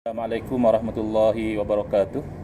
Assalamualaikum warahmatullahi wabarakatuh.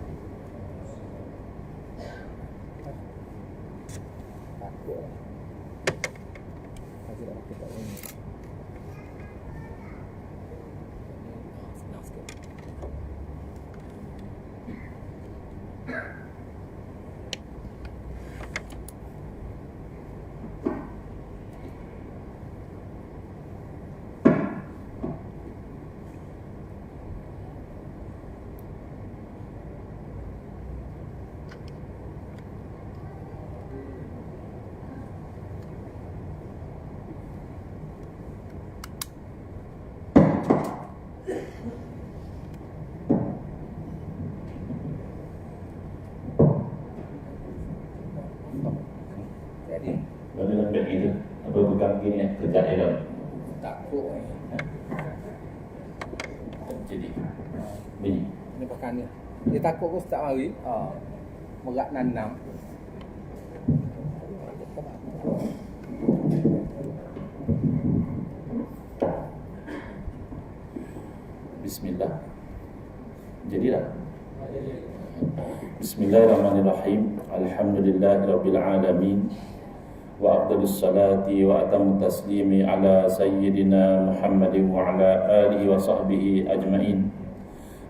Lalu sampai gitu, apa bukan gini ya, kerja elok. Takut Jadi, bunyi. ni pakai ni. Dia takut pun tak mari. Merak nanam. Bismillah. Jadilah. Bismillahirrahmanirrahim. Alhamdulillahirabbil alamin. Wa afdhalus salati wa atammu taslimi ala sayyidina Muhammadin wa ala alihi wa sahbihi ajma'in.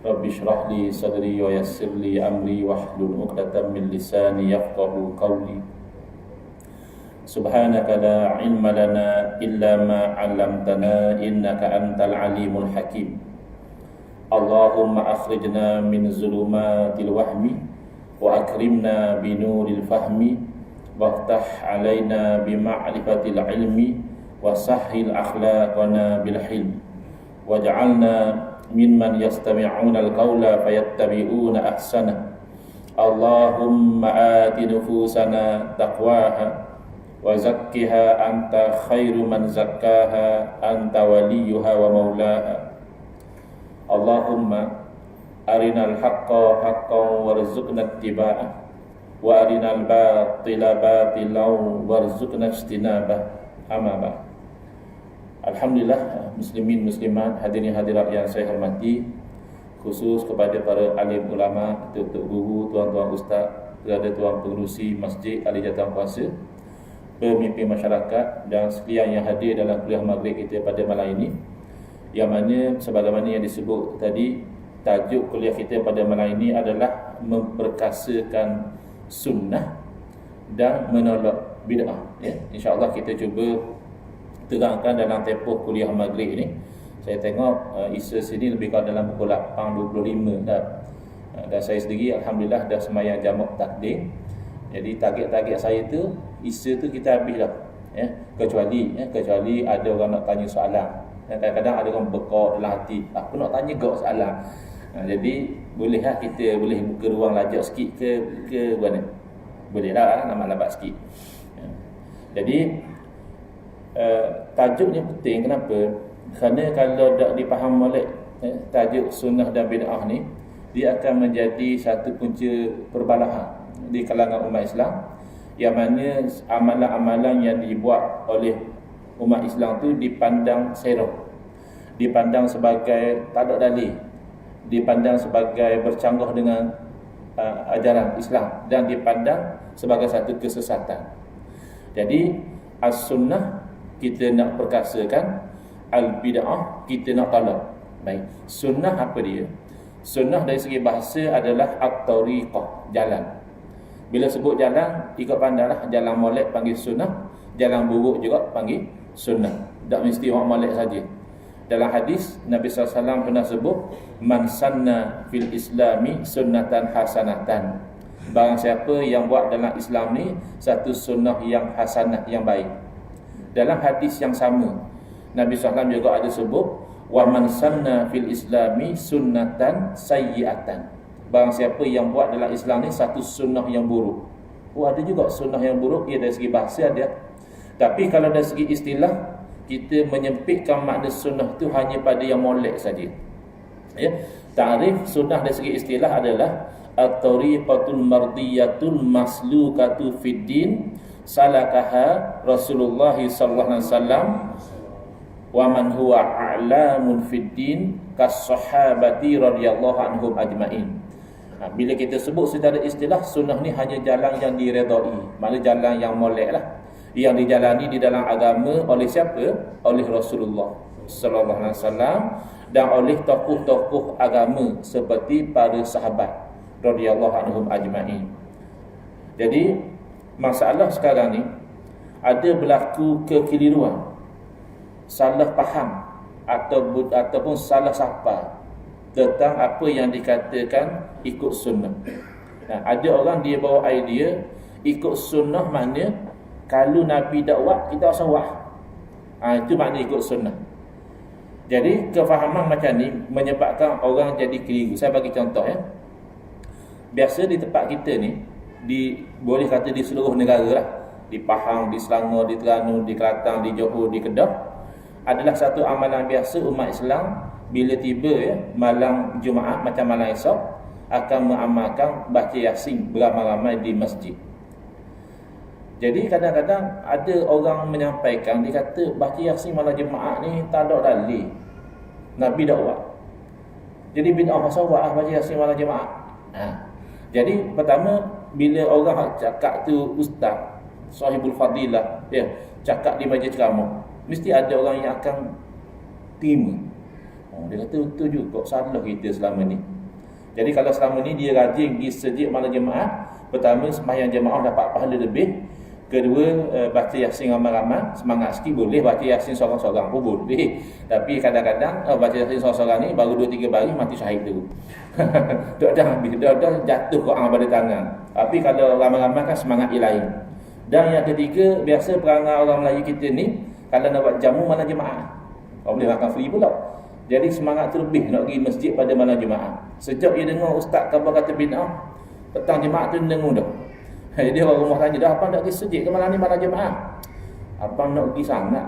Rabbi shrah li sadri wa yassir li amri wahlul 'uqdatam min lisani yafqahu qawli. Subhanaka la ilma lana illa ma 'allamtana innaka antal alimul hakim. Allahumma akhrijna min zulumatil wahmi wa akrimna binuril fahmi waftah alaina bima'rifatil ilmi wa sahhil akhlaqana bil hilm waj'alna mimman yastami'una al-qawla fayattabi'una ahsana. Allahumma ati nufusana taqwaha wa zakkiha anta khairu man zakkaha anta waliyuha wa maulaha. Allahumma arinal haqqa haqqan warzuqna ittiba'ah wa arinal batila batilan warzuqna ijtinabah. Amma ba'd. Alhamdulillah, muslimin muslimat, hadirin hadirat yang saya hormati, khusus kepada para alim ulama, tok-tok guru, tuan-tuan ustaz, tuan pengerusi masjid ahli jawatan kuasa, pemimpin masyarakat dan sekalian yang hadir dalam kuliah maghrib kita pada malam ini, yang mana sebagaimana yang disebut tadi, tajuk kuliah kita pada malam ini adalah memperkasakan sunnah dan menolak bid'ah, ya. InsyaAllah kita cuba terangkan dalam tempoh kuliah maghrib ni. Saya tengok isa sini lebih kurang dalam pukul 8.25 dah. Dan saya sendiri alhamdulillah dah sembahyang jamak takdim. Jadi target-target saya tu isa tu kita habis dah, ya. Kecuali ada orang nak tanya soalan. Kadang-kadang ada orang bekok dalam hati, aku nak tanya kau soalan. Jadi bolehlah kita boleh buka ruang lajak sikit ke mana? Bolehlah nak lambat sikit. Jadi tajuk ni penting. Kenapa? Kerana kalau tak dipaham oleh tajuk sunnah dan bid'ah ni, dia akan menjadi satu punca perbalahan di kalangan umat Islam, yang mana amalan-amalan yang dibuat oleh umat Islam tu dipandang serong, dipandang sebagai tak ada dalil, dipandang sebagai bercanggah dengan ajaran Islam, dan dipandang sebagai satu kesesatan. Jadi as-sunnah kita nak perkasakan, al-bid'ah kita nak tolak. Baik, sunnah apa dia? Sunnah dari segi bahasa adalah at-tariqah, jalan. Bila sebut jalan, ikut pandanglah, jalan molek panggil sunnah, jalan buruk juga panggil sunnah. Tak mesti orang molek saja. Dalam hadis Nabi SAW pernah sebut, man sanna fil islami sunnatan hasanatan. Barang siapa yang buat dalam Islam ni satu sunnah yang hasanah, yang baik. Dalam hadis yang sama, Nabi SAW juga ada sebut, wa man sanna fil islami sunnatan sayyi'atan. Barang siapa yang buat dalam Islam ni satu sunnah yang buruk. Ada juga sunnah yang buruk, ia dari segi bahasa ada. Tapi kalau dari segi istilah, kita menyempitkan makna sunnah tu hanya pada yang molek saja. Ya, ta'rif sunnah dari segi istilah adalah at-tariqatul mardiyatul maslukatu fid din salakaha Rasulullah sallallahu alaihi wasallam wa man huwa a'lamun fid din kas-sahabati radhiyallahu anhum ajma'in. Bila kita sebut secara istilah, sunnah ni hanya jalan yang diredai, maknanya jalan yang molek lah, yang dijalani di dalam agama oleh siapa? Oleh Rasulullah sallallahu alaihi wasallam dan oleh tokoh-tokoh agama seperti para sahabat radhiyallahu anhum ajma'in. Jadi masalah sekarang ni ada berlaku kekeliruan, salah faham ataupun salah sapa tentang apa yang dikatakan ikut sunnah. Ada orang dia bawa idea ikut sunnah makna kalau Nabi dakwah kita usah buat. Itu makna ikut sunnah. Jadi kefahaman macam ni menyebabkan orang jadi keliru. Saya bagi contoh ya. Biasa di tempat kita ni, boleh kata di seluruh negara lah, di Pahang, di Selangor, di Terengganu, di Kelantan, di Johor, di Kedah, adalah satu amalan biasa umat Islam bila tiba ya malam Jumaat macam malam esok akan mengamalkan baca Yasin beramai-ramai di masjid. Jadi kadang-kadang ada orang menyampaikan, dia kata baca Yasin malam Jumaat ni tak ada dalil Nabi dak buat. Jadi bid'ah masawah baca Yasin malam Jumaat. Jadi pertama bila orang cakap tu ustaz sahibul fadilah ya cakap di majlis ceramah, mesti ada orang yang akan terima. Dia kata betul juga, salah kita selama ni. Jadi kalau selama ni dia rajin pergi masjid malam Jumaat, pertama sembahyang jemaah dapat pahala lebih, kedua baca Yasin ramai-ramai, semangat sikit boleh, baca Yasin seorang-seorang pun boleh. Tapi kadang-kadang baca Yasin seorang-seorang ni baru 2-3 baris mati syahid tu. Dah jatuh Quran pada tangan. Tapi kalau ramai-ramai kan semangat ilahi. Dan yang ketiga, biasa perangai orang Melayu kita ni kalau nak buat jamu malam Jumaat, boleh makan free pula. Jadi semangat tu lebih nak pergi masjid pada malam Jumaat. Sejak dia dengar ustaz khabar kata bid'ah, petang Jumaat tu dengar dah. Jadi orang rumah tanya, dah abang nak pergi masjid ke malam ni malam Jumaat? Abang nak pergi sangat.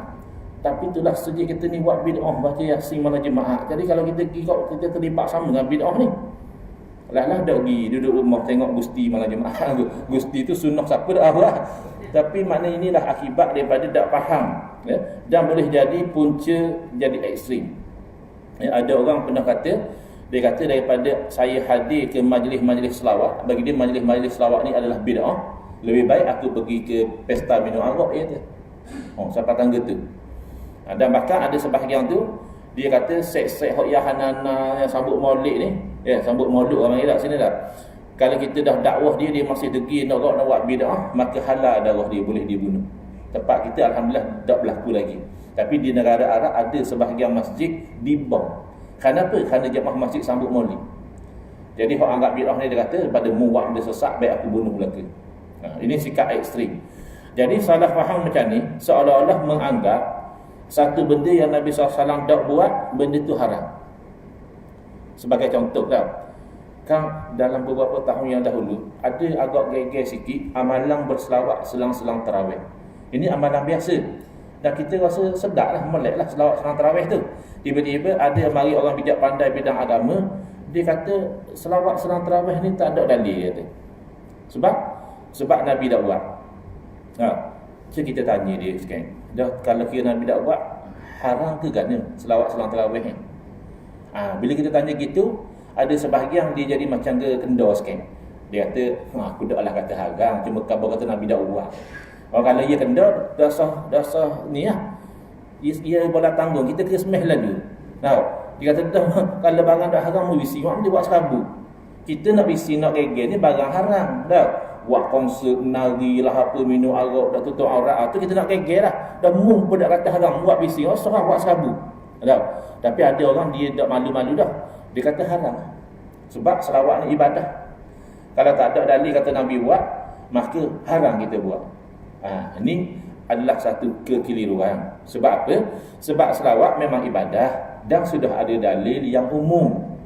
Tapi itulah masjid kita ni buat bid'ah baca Yasin malam Jumaat. Jadi kalau kita pergi kau kita terlibat sama dengan bid'ah ni. Lah dah pergi duduk rumah tengok Gusti malam Jumaat. Gusti tu sunnah siapa dah lah. Tapi makna inilah akibat daripada tak faham ya? Dan boleh jadi punca jadi ekstrim ya, ada orang pernah kata, dia kata daripada saya hadir ke majlis-majlis selawat, bagi dia majlis-majlis selawat ni adalah bid'ah, lebih baik aku pergi ke pesta minum arak dia kata. Siapa tangga tu. Dan bahkan ada sebahagian tu dia kata sek-sek hok yahanana yang sambut maulid ni ya, sambut maulid orang Iraq sini dah. Kalau kita dah dakwah dia masih degil nak buat bid'ah, maka halal darah dia, boleh dibunuh. Tempat kita alhamdulillah tak berlaku lagi. Tapi di negara Arab ada sebahagian masjid dibom. Kenapa? Kerana jemaah masjid sambut maulid. Jadi orang anggap bid'ah ni dia kata daripada muwak dia sesak baik aku bunuh belaka. Ini sikap ekstrim. Jadi salah faham macam ni seolah-olah menganggap satu benda yang Nabi SAW tak buat, benda tu haram. Sebagai contoh tau, kan dalam beberapa tahun yang dahulu ada agak geger sikit amalan berselawat selang-selang tarawih. Ini amalan biasa dan kita rasa sedap lah, melek lah selawat selang tarawih tu. Tiba-tiba ada mari orang bijak pandai bidang agama, dia kata selawat selang tarawih ni tak ada dalil, dia kata. Sebab Nabi dah buat. So kita tanya dia sekarang, dah kalau kira Nabi dah buat, haram ke gana selawat selang tarawih ni? Bila kita tanya gitu, ada sebahagian dia jadi macam kendor sikit. Dia kata, aku dah lah kata haram, cuma khabar kata Nabi dah buat. Kalau ia kendor, dah sah ni lah. Ia bola tanggung, kita kena semeh lalu. Dia kata, dah kalau barang dah haram, bisi, mak dia buat serabut. Kita nak bisi, nak geger ni barang haram. Buat konsert, nari lah apa, minum arak, dah tutup aurat. Tu kita nak geger lah. Dah pun dah kata haram, buat bisi, serah buat serabut. Tapi ada orang dia tak malu-malu dah. Dia kata haram. Sebab selawat ni ibadah. Kalau tak ada dalil kata Nabi buat, maka haram kita buat. Ini adalah satu kekeliruan. Sebab apa? Sebab selawat memang ibadah dan sudah ada dalil yang umum,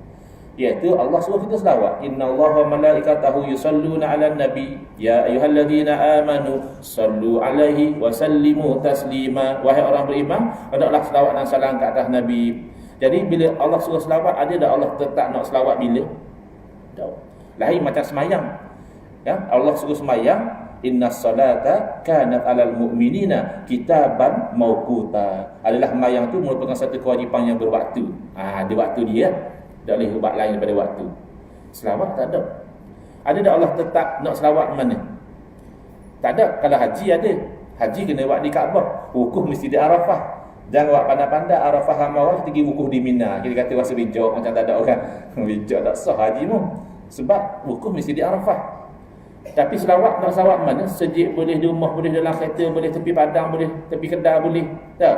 iaitu Allah suruh kita selawat. Innallaha wa malaikatahu yusalluna 'alan nabi ya ayyuhalladzina amanu sallu 'alaihi wa sallimu taslima. Wahai orang beriman, hendaklah selawat dan salam ke atas Nabi. Jadi bila Allah suruh selawat, ada dah Allah tetap nak selawat bila? Tak. Lain macam semayang. Ya, Allah suruh semayang, innas salata kanat 'alal mu'minina kitaban mauquta. Adalah sembahyang tu merupakan satu kewajipan yang berwaktu. Ada waktu dia, tak boleh buat lain daripada waktu. Selawat tak ada. Ada tak Allah tetap nak selawat mana? Tak ada. Kalau haji ada. Haji kena buat di Kaabah. Wukuf mesti di Arafah. Jangan buat pandai-pandai Arafah ramai pergi wukuf di Mina. Kita kata rasa bijak macam tak ada orang. Bijak tak sah haji mu. Sebab wukuf mesti di Arafah. Tapi selawat nak selawat mana? Sejik boleh di rumah, boleh dalam kereta, boleh tepi padang, boleh tepi kedai, boleh. Tak.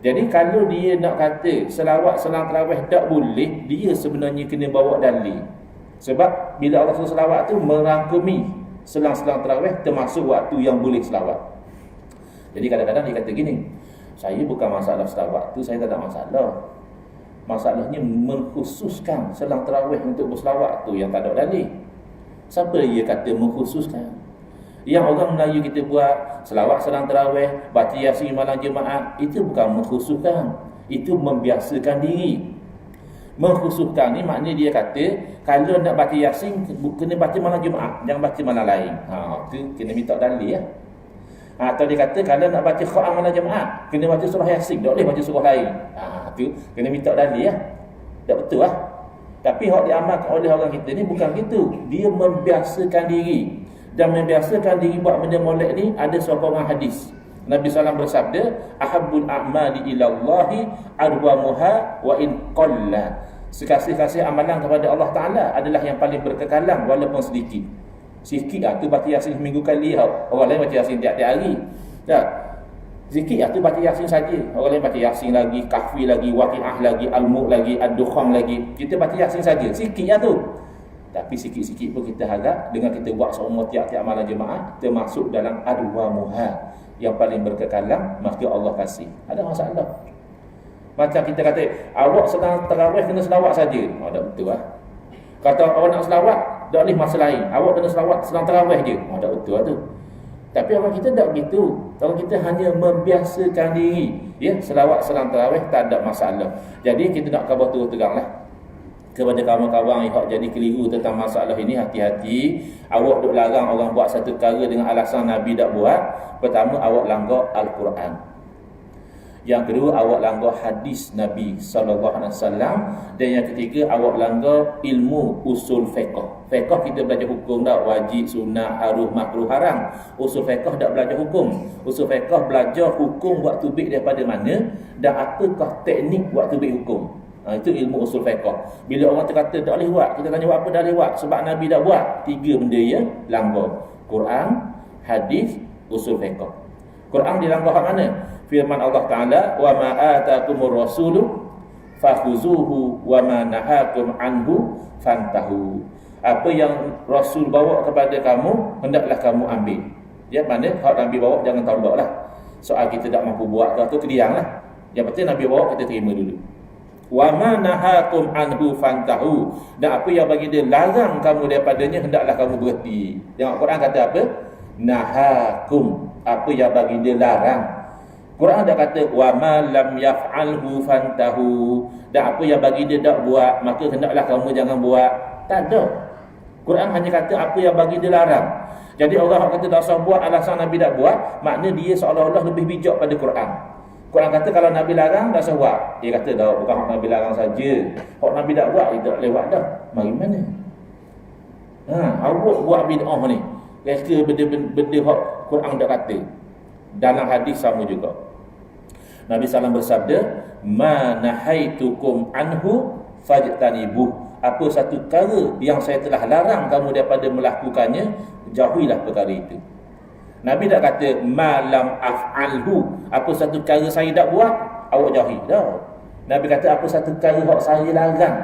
Jadi kalau dia nak kata selawat selang tarawih tak boleh, dia sebenarnya kena bawa dalil. Sebab bila Allah suruh selawat tu merangkumi selang-selang tarawih termasuk waktu yang boleh selawat. Jadi kadang-kadang dia kata gini, saya bukan masalah selawat tu, saya tak ada masalah. Masalahnya mengkhususkan selang tarawih untuk berselawat tu yang tak ada dalil. Siapa dia kata mengkhususkan? Yang orang Melayu kita buat selawat selang tarawih, baca Yasin malam Jumaat, itu bukan mengkhususkan, itu membiasakan diri. Mengkhususkan ni maknanya dia kata kalau nak baca Yasin kena baca malam Jumaat, jangan baca malam lain. Tu kena minta dalil ya. Atau dia kata kalau nak baca Quran malam Jumaat kena baca surah Yasin, tak boleh baca surah lain. Tu kena minta dalil ya. Tak betul lah. Tapi hak diamalkan oleh orang kita ni bukan gitu. Dia membiasakan diri. Dan membiasakan diri buat benda molek ni ada sokongan hadis. Nabi SAW bersabda, ahabbul a'mali ilallahi arwamuha wa in qalla. Sekasih-kasih amalan kepada Allah Ta'ala adalah yang paling berkekalan walaupun sedikit. Sikit tu baca Yasin seminggu kali. Orang lain baca Yasin tiap-tiap hari. Tak? Sikit tu baca Yasin saja. Orang lain baca Yasin lagi, Kahfi lagi, Waqi'ah lagi, Al-Mulk lagi, Ad-Dukhan lagi. Kita baca Yasin saja. Sikit tu. Tapi sikit-sikit pun kita harap dengan kita buat seumur tiap-tiap malam Jumaat termasuk dalam adwamuha yang paling berkekalan, maka Allah kasih. Ada masalah. Macam kita kata awak sedang tarawih kena selawat saja. Tak betul lah. Kata awak nak selawat tak boleh masa lain. Awak kena selawat sedang tarawih je. Tak betul lah tu. Tapi orang kita tak begitu. Orang kita hanya membiasakan diri. Ya, selawat sedang tarawih tak ada masalah. Jadi kita nak khabar terus teranglah kepada kawan-kawan yang jadi keliru tentang masalah ini, hati-hati. Awak duk larang orang buat satu perkara dengan alasan Nabi tak buat. Pertama, awak langgar Al-Quran. Yang kedua, awak langgar hadis Nabi SAW. Dan yang ketiga, awak langgar ilmu usul fiqh. Fiqh kita belajar hukum tak? Wajib, sunat, harus, makruh, haram. Usul fiqh tak belajar hukum. Usul fiqh belajar hukum buat tubik daripada mana dan apakah teknik buat tubik hukum. Itu ilmu usul fiqh. Bila orang kata tak boleh buat, kita tanya buat apa dah boleh buat? Sebab Nabi dah buat. 3 benda ya langgar. Quran, hadis, usul fiqh. Quran dilanggar kat mana? Firman Allah Ta'ala, wa ma atakumur rasulu fakhuzuhu wa ma nahakum anhu fantahu. Apa yang Rasul bawa kepada kamu, hendaklah kamu ambil. Ya, mana hak Nabi bawa jangan tolaklah. Soal kita tak mampu buat tu kedianglah. Yang penting Nabi bawa kita terima dulu. Wa ma nahakum anhu fantahu. Dan apa yang bagi dia larang kamu daripadanya, hendaklah kamu berhenti. Yang Quran kata apa? Nahakum. Apa yang bagi dia larang. Quran dah kata wa ma lam yaf'alhu fantahu. Dan apa yang bagi dia tak buat, maka hendaklah kamu jangan buat. Tak ada. Quran hanya kata apa yang bagi dia larang. Jadi orang yang kata tak usah buat alasan Nabi tak buat, makna dia seolah-olah lebih bijak pada Quran. Quran kata kalau Nabi larang tak usah buat. Dia kata dah bukan hak Nabi larang saja. Hak Nabi tak buat, dia tak lewat dah. Mari mana? Awak buat bid'ah ni. Reka benda hak Quran dah kata. Dalam hadis sama juga. Nabi SAW bersabda, ma nahaitukum anhu fajtanibuh. Apa satu perkara yang saya telah larang kamu daripada melakukannya, jauhilah perkara itu. Nabi tak kata malam af'alhu. Apa satu perkara saya tak buat, awak jauhi. Dah. Nabi kata apa satu perkara yang saya larang.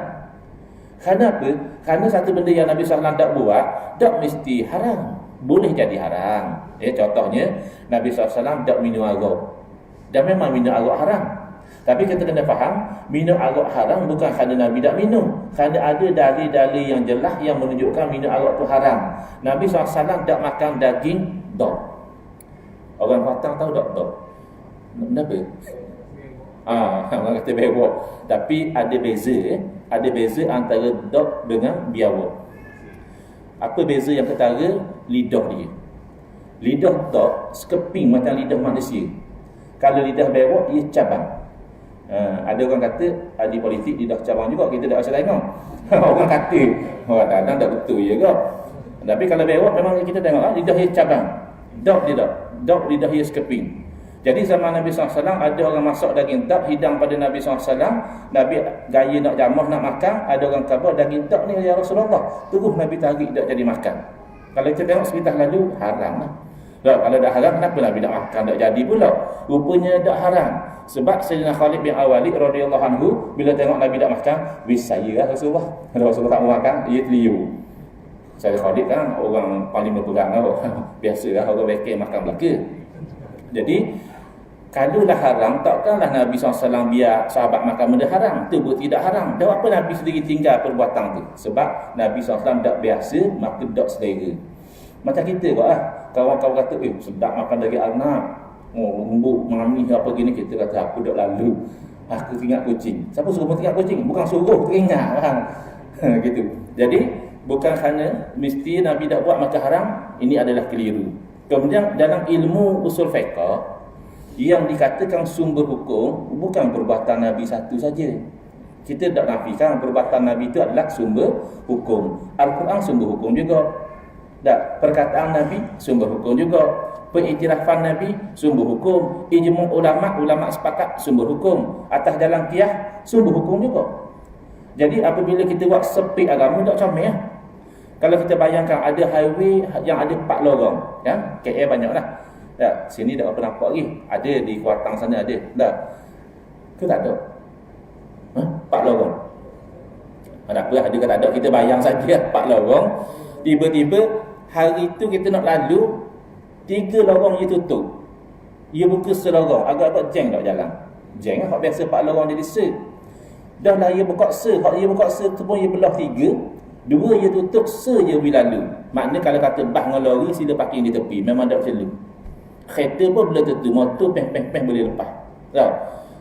Kenapa? Kerana satu benda yang Nabi SAW tak buat, tak mesti haram. Boleh jadi haram. Contohnya Nabi SAW tak minum arak. Dan memang minum arak haram. Tapi kita kena faham, minum arak haram bukan kerana Nabi tak minum. Kerana ada dalil-dalil yang jelas yang menunjukkan minum arak tu haram. Nabi SAW tak makan daging dog. Orang Patang tahu tak dog? Kenapa? Orang kata bewok. Tapi ada beza. Ada beza antara dog dengan biawak. Apa beza yang ketara? Lidah dia. Lidah dak sekeping macam lidah manusia. Kalau lidah berok, ia cabang. Ada orang kata ahli politik lidah cabang juga, kita tak usah tengok. Orang kata, orang kadang tak betul juga. Tapi kalau berok memang kita tengok lidah ia cabang. Dak lidah ia sekeping. Jadi zaman Nabi SAW ada orang masak daging dak hidang pada Nabi SAW. Nabi gaya nak jamah nak makan, ada orang khabar daging dak ni ya Rasulullah. Terus Nabi tarik dak jadi makan. Kalau kita tengok sekitar lalu haram lah. Kalau dah haram kenapa Nabi nak makan dak jadi pula? Rupanya dak haram. Sebab Sayyidina Khalid bin Al-Walid radhiyallahu anhu bila tengok Nabi dak makan, wis saya lah Rasulullah. Kalau Rasulullah tak mau makan, ia terliu. Saya Khalid kan orang paling berperang lah. Biasalah orang bekek makan belaka. Jadi kalau dah haram, takkanlah Nabi SAW biar sahabat makan benda haram. Itu pun tidak haram. Dan apa Nabi sendiri tinggal perbuatan tu? Sebab Nabi SAW tak biasa, maka tak selera. Macam kita buat lah. Kawan-kawan kata, sedap makan daging anak. Lembut, mami apa gini. Kita kata, aku dah lalu. Aku teringat kucing. Siapa suruh teringat kucing? Bukan suruh, teringat. Gitu. Jadi, bukan kerana mesti Nabi tak buat maka haram. Ini adalah keliru. Kemudian dalam ilmu usul fiqh, yang dikatakan sumber hukum bukan perbuatan Nabi satu saja. Kita tak nafikan perbuatan Nabi itu adalah sumber hukum. Al-Quran sumber hukum juga. Tak, perkataan Nabi sumber hukum juga. Pengiktirafan Nabi sumber hukum. Ijma' ulama sepakat sumber hukum. Atas jalan qiyas sumber hukum juga. Jadi apabila kita buat sepik agama tak comel ya. Kalau kita bayangkan ada highway yang ada 4 lorong, ya, KL banyaklah. Tak, sini tak apa nampak lagi. Ada di Kuatang sana ada. Tak. Ke tak ada? 4 lorong. Ada apa? Ada ke tak ada? Kita bayang saja 4 lorong. Tiba-tiba hari itu kita nak lalu 3 lorong dia tutup. Ia buka selorong. Agak-agak jeng tak jalan. Jeng lah. Biasa 4 lorong jadi se. Dah lah ia buka se. Kalau ia buka se tu pun ia belah 3. 2 ia tutup se je bila lalu. Maknanya kalau kata bas dengan lori sila parking di tepi. Memang tak perlu. Kereta pun boleh tutup, motor peng boleh lepas. Tahu?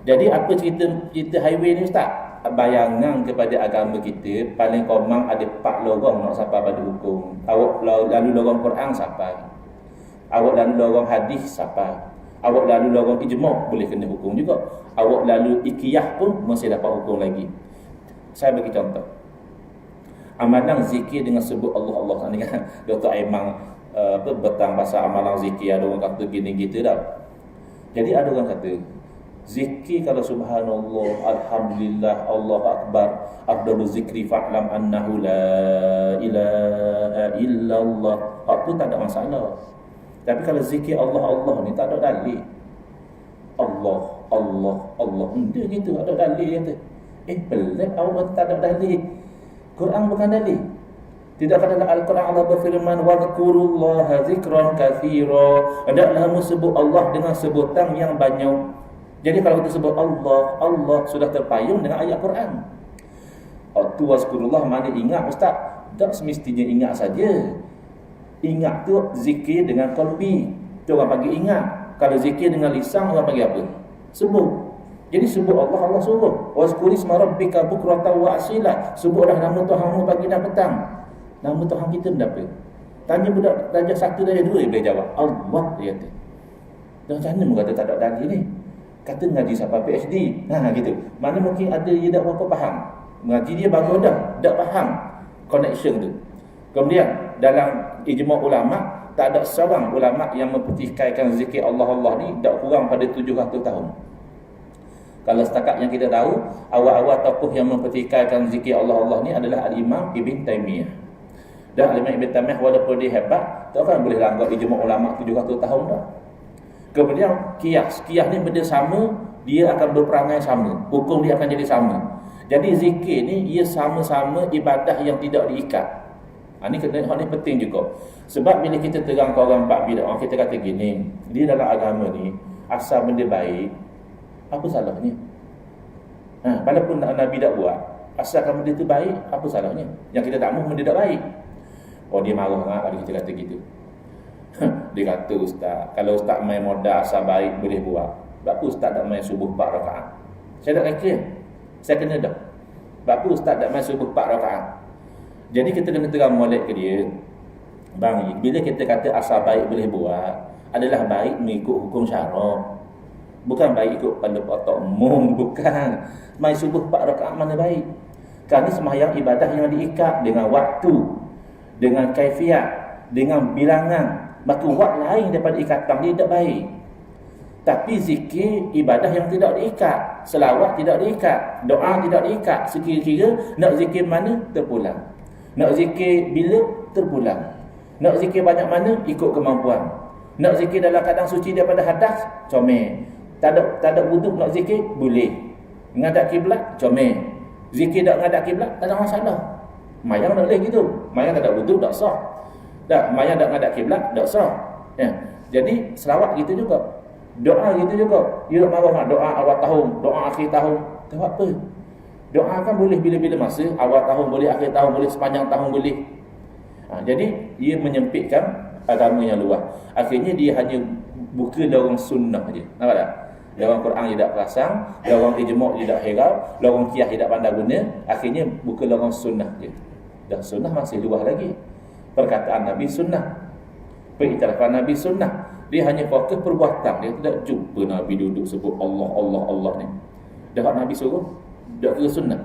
Jadi apa cerita highway ni ustaz? Bayangan kepada agama kita paling komang ada 4 lorong nak sampai pada hukum. Awak lalu lorong Quran sampai. Awak lalu lorong hadis sampai. Awak lalu lorong ijma' boleh kena hukum juga. Awak lalu ikiyah pun masih dapat hukum lagi. Saya bagi contoh. Amalan zikir dengan sebut Allah ni kan. Dr. Aiman betang pasal amalan zikir, ada orang kata gini gitu dah. Jadi ada orang kata zikir kalau subhanallah, alhamdulillah, Allahu akbar, afdalu zikri fa'lam annahu la ilaha illallah. Hak tu tak ada masalah. Tapi kalau zikir Allah ni tak ada dalil. Allah. Dia gitu ada dalil kata. Pelik awak tak ada dalil. Quran bukan dalil. Tidak kata dalam Al-Quran Allah berfirman wadhkurullaha zikran katsira. Hendaklah kamu sebut Allah dengan sebutan yang banyak. Jadi kalau kita sebut Allah sudah terpayung dengan ayat Quran. Tu wazkurullah mana ingat ustaz? Tak semestinya ingat saja. Ingat tu zikir dengan qalbi. Tu orang panggil ingat. Kalau zikir dengan lisan orang panggil apa? Sebut. Jadi sebut Allah suruh. Wazkuri isma rabbika bukratan wa asila. Sebutlah nama Tuhanmu pagi dan petang. Nama Tuhan kita berapa? Tanya budak darjah 1 darjah 2 dia boleh jawab. Allah dia kata. Dan macam mana kata tak ada dalil ni? Kata ngaji sampai PhD. Gitu. Mana mungkin ada dia tak berapa faham. Ngaji dia bagus dah, tak faham connection tu. Kemudian dalam ijma' ulama tak ada seorang ulama yang mempertikaikan zikir Allah ni tak kurang pada 700 tahun. Kalau setakat yang kita tahu, awal-awal tokoh yang mempertikaikan zikir Allah ni adalah Al-Imam Ibn Taymiyah. Dan Al-Imam Ibn Taymiyah walaupun dia hebat, tak kan boleh langgar ijma' ulama 700 tahun dah. Kemudian qiyas ni benda sama, dia akan berperangai sama, hukum dia akan jadi sama. Jadi zikir ni ia sama-sama ibadah yang tidak diikat. Ini ni penting juga. Sebab bila kita terang ke orang bab bidah, kita kata gini, dia dalam agama ni asal benda baik, apa salahnya? Walaupun Nabi tak buat, asalkan benda tu baik, apa salahnya? Yang kita tak mahu benda tak baik. Dia marah kalau kita kata gitu. Dia kata ustaz, kalau ustaz main modal asal baik boleh buat. Sebab apa ustaz tak main subuh 4 rakaat? Saya tak kira. Saya kena dah. Sebab apa ustaz tak main subuh 4 rakaat? Jadi kita kena terang molek ke dia. Bang, bila kita kata asal baik boleh buat, adalah baik mengikut hukum syarak. Bukan baik ikut pada otak umum, bukan. Mai subuh 4 rakaat mana baik? Kerana sembahyang ibadah yang diikat dengan waktu, dengan kaifiat, dengan bilangan. Maka buat lain daripada ikatan dia tak baik. Tapi zikir ibadah yang tidak diikat, selawat tidak diikat, doa tidak diikat. Sekira-kira nak zikir mana terpulang. Nak zikir bila terpulang. Nak zikir banyak mana ikut kemampuan. Nak zikir dalam keadaan suci daripada hadas, comel. Tak ada wuduk nak zikir boleh. Ngadap kiblat comel. Zikir tak ngadap kiblat tak ada masalah. Mayang tak boleh gitu. Mayang tak ada wuduk tak sah. Tak, mayang tak ngadap kiblat tak sah. Ya. Jadi selawat gitu juga. Doa gitu juga. You nak marah doa awal tahun, doa akhir tahun, tak apa. Doa kan boleh bila-bila masa, awal tahun boleh, akhir tahun boleh, sepanjang tahun boleh. Jadi dia menyempitkan agama yang luas. Akhirnya dia hanya buka lorong sunnah je. Nampak tak? Lorong Quran dia tak pasang, lorong ijma' dia tak hirau, lorong qiyas dia tak pandai guna. Akhirnya buka lorong sunnah je. Dan sunnah masih luas lagi. Perkataan Nabi sunnah, pengiktirafan Nabi sunnah. Dia hanya fokus perbuatan. Dia tidak jumpa Nabi duduk sebut Allah, Allah, Allah ni. Dah Nabi suruh, dah kira sunnah.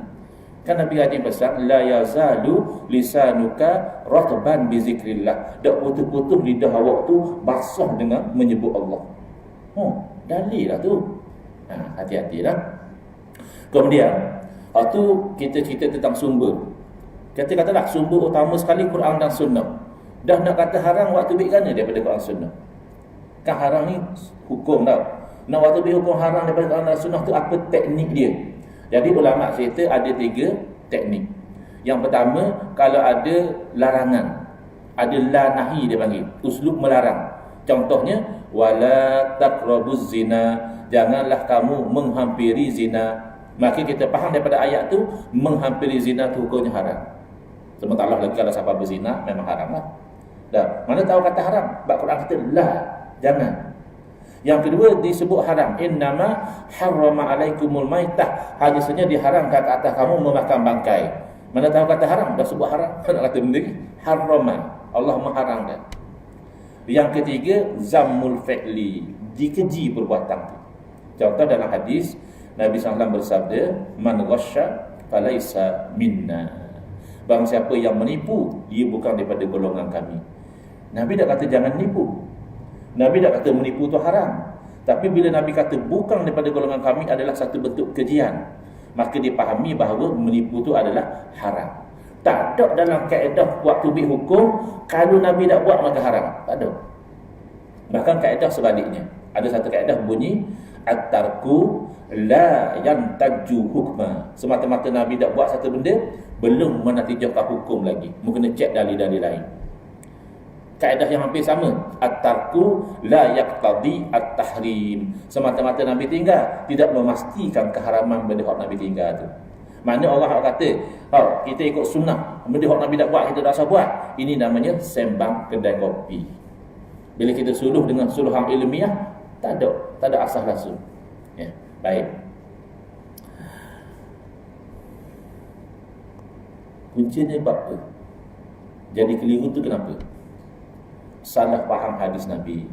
Kan Nabi Haji pesan, la yazalu lisanuka ratban bi zikrillah. Tak putus-putus lidah awak tu basah dengan menyebut Allah. Dalil lah tu. Hati-hatilah. Kemudian, waktu kita cerita tentang sumber. Katalah sumber utama sekali Quran dan Sunnah. Dah nak kata haram waktu baik mana daripada Quran Sunnah? Kan haram ni hukum tau. Nak waktu baik hukum haram daripada Quran dan Sunnah tu apa teknik dia? Jadi ulama cerita ada 3 teknik. Yang pertama, kalau ada larangan, ada la nahi dia panggil, uslub melarang. Contohnya, wala taqrabuz zina, janganlah kamu menghampiri zina. Maka kita faham daripada ayat tu, menghampiri zina tu hukumnya haram. Sementara lagi kalau siapa berzina memang haram lah. Dah, mana tahu kata haram? Sebab Quran kata la, jangan. Yang kedua disebut haram, innama harrama alaikumul maitah, hanya saja diharamkan ke atas kamu memakan bangkai. Mana tahu kata haram? Dah sebut haram. Nak kata benda ni harrama, Allah mengharamkan. Yang ketiga zammul fi'li, dikeji perbuatan tu. Contoh dalam hadis Nabi SAW bersabda, man ghasya falaisa minna. Barang siapa yang menipu, dia bukan daripada golongan kami. Nabi tak kata jangan nipu. Nabi tak kata menipu itu haram. Tapi bila Nabi kata bukan daripada golongan kami adalah satu bentuk kejian, maka dipahami bahawa menipu itu adalah haram. Tak ada dalam kaedah waktu bik hukum, kalau Nabi tak buat maka haram. Tak ada. Bahkan kaedah sebaliknya. Ada satu kaedah bunyi, at-tarku la yantaju hukma. Semata-mata Nabi tak buat satu benda, belum menatijahkan hukum lagi. Mungkin cek dalil-dalil lain. Kaedah yang hampir sama, at-tarku la yaqtadi at-tahrim. Semata-mata Nabi tinggal tidak memastikan keharaman benda hak Nabi tinggal tu. Mana orang kata, kita ikut sunnah, benda hak Nabi tak buat kita dah asal buat. Ini namanya sembang kedai kopi. Bila kita suluh dengan suluhan ilmiah, tak ada asas rasul. Ya, baik. Kuncinya bab apa? Jadi keliru tu kenapa? Salah faham hadis Nabi.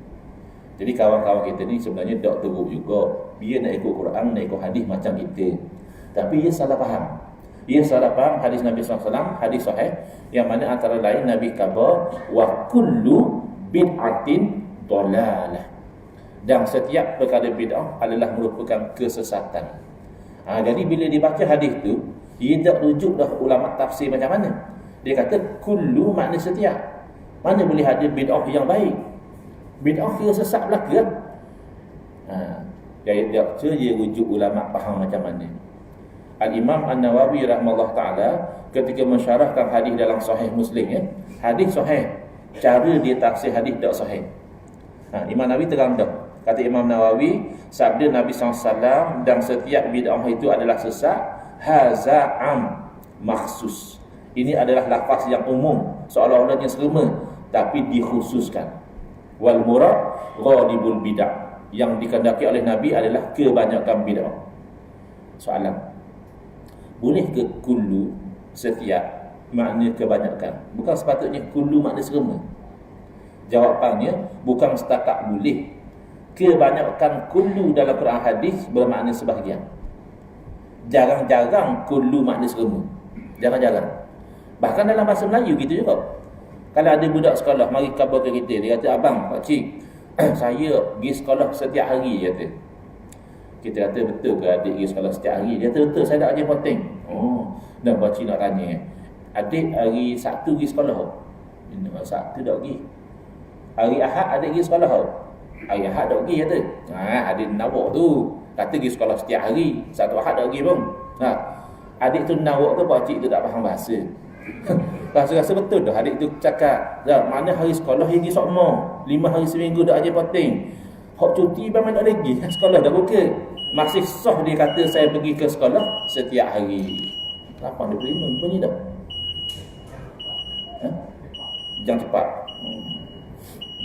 Jadi kawan-kawan kita ni sebenarnya tak teruk juga. Dia nak ikut Quran, nak ikut hadis macam kita. Tapi dia salah faham. Dia salah faham hadis Nabi SAW, hadis sahih, yang mana antara lain Nabi khabar wa kullu bid'atin dalalah. Dan setiap perkara bid'ah adalah merupakan kesesatan. Jadi bila dibaca hadis tu, dia tak rujuk dah ulama tafsir macam mana. Dia kata kullu makna setiap. Mana boleh ada bid'ah yang baik? Bid'ah kira sesat belaka kan? Dia rujuk ulama faham macam mana. Al-Imam An-Nawawi rahimahullah ta'ala ketika mensyarahkan hadis dalam sahih Muslim, ya, hadis sahih, cara dia tafsir hadis tak sahih. Imam Nawawi terang dah. Kata Imam Nawawi, sabda Nabi SAW, dan setiap bid'ah itu adalah sesat, haza am makhsus. Ini adalah lafaz yang umum, seolah-olahnya serema, tapi dikhususkan. Wal murad ghalibul bid'ah, yang dikehendaki oleh Nabi adalah kebanyakan bid'ah. Soalan, boleh ke kullu, setiap, makna kebanyakan? Bukan sepatutnya kullu makna serema. Jawapannya bukan setakat boleh. Kebanyakan kullu dalam Quran hadis bermakna sebahagian. Jarang-jarang kullu makna semua. Jarang-jarang. Bahkan dalam bahasa Melayu gitu juga. Kalau ada budak sekolah mari khabar ke kita, dia kata, abang, pak cik, saya pergi sekolah setiap hari, kata. Kita kata, betul ke adik pergi sekolah setiap hari? Dia kata, betul, saya tak ada poteng. Oh, dan pak cik nak tanya, adik hari Sabtu pergi sekolah? Sabtu tak pergi. Hari Ahad adik pergi sekolah? Hari Ahad tak pergi, kata. Adik nawak tu kata pergi sekolah setiap hari, Sabtu Ahad tak pergi pun. Adik tu nawak tu pak cik tu tak faham bahasa. Rasa-rasa betul dah adik tu cakap, mana hari sekolah pergi sokmo, 5 hari seminggu dah aja poteng. Hak cuti bagaimana lagi? Sekolah dah buka. Masih sah dia kata saya pergi ke sekolah setiap hari. Apa dia terima bunyi dah? Jangan cepat.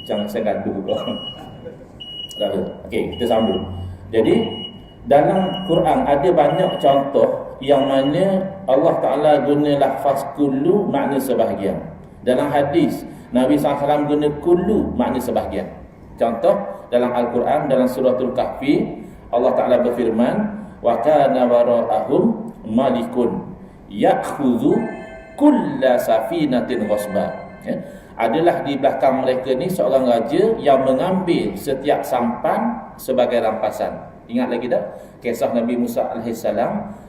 Jangan saya gaduh kau. Okey, kita sambung. Jadi dalam Quran ada banyak contoh yang mana Allah Ta'ala guna lafaz kullu makna sebahagian. Dalam hadis Nabi SAW guna kullu makna sebahagian. Contoh dalam Al-Quran, dalam suratul Kahfi, Allah Ta'ala berfirman, wa kana wara'ahum malikun ya'khudhu kulla safinatin ghasba. Adalah di belakang mereka ni seorang raja yang mengambil setiap sampan sebagai rampasan. Ingat lagi tak kisah Nabi Musa AS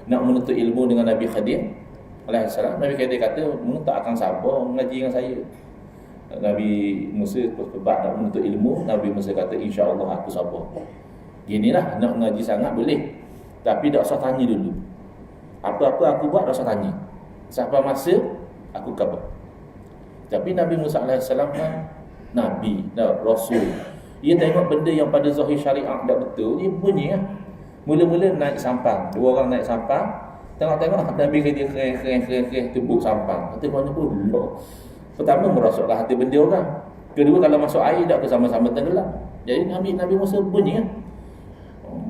nak menuntut ilmu dengan Nabi Khadir AS. Nabi Khadir kata, "Mu tak akan sabar mengaji dengan saya." Nabi Musa sebab nak menuntut ilmu, Nabi Musa kata, "Insya-Allah aku sabar." Ginilah, nak mengaji sangat boleh, tapi tak usah tanya dulu. Apa-apa aku buat tak usah tanya. Sampai masa aku khabar. Tapi Nabi Musa AS kan Nabi, Rasul. Dia tengok benda yang pada zahir syariah tak betul, dia bunyi lah. Mula-mula naik sampang, 2 orang naik sampang, tengok-tengok Nabi dia kering tumbuk sampang. Kata mana pun Allah. Pertama merosaklah hati benda orang. Kedua, kalau masuk air tak bersama-sama tenggelam. Jadi Nabi Musa bunyi lah.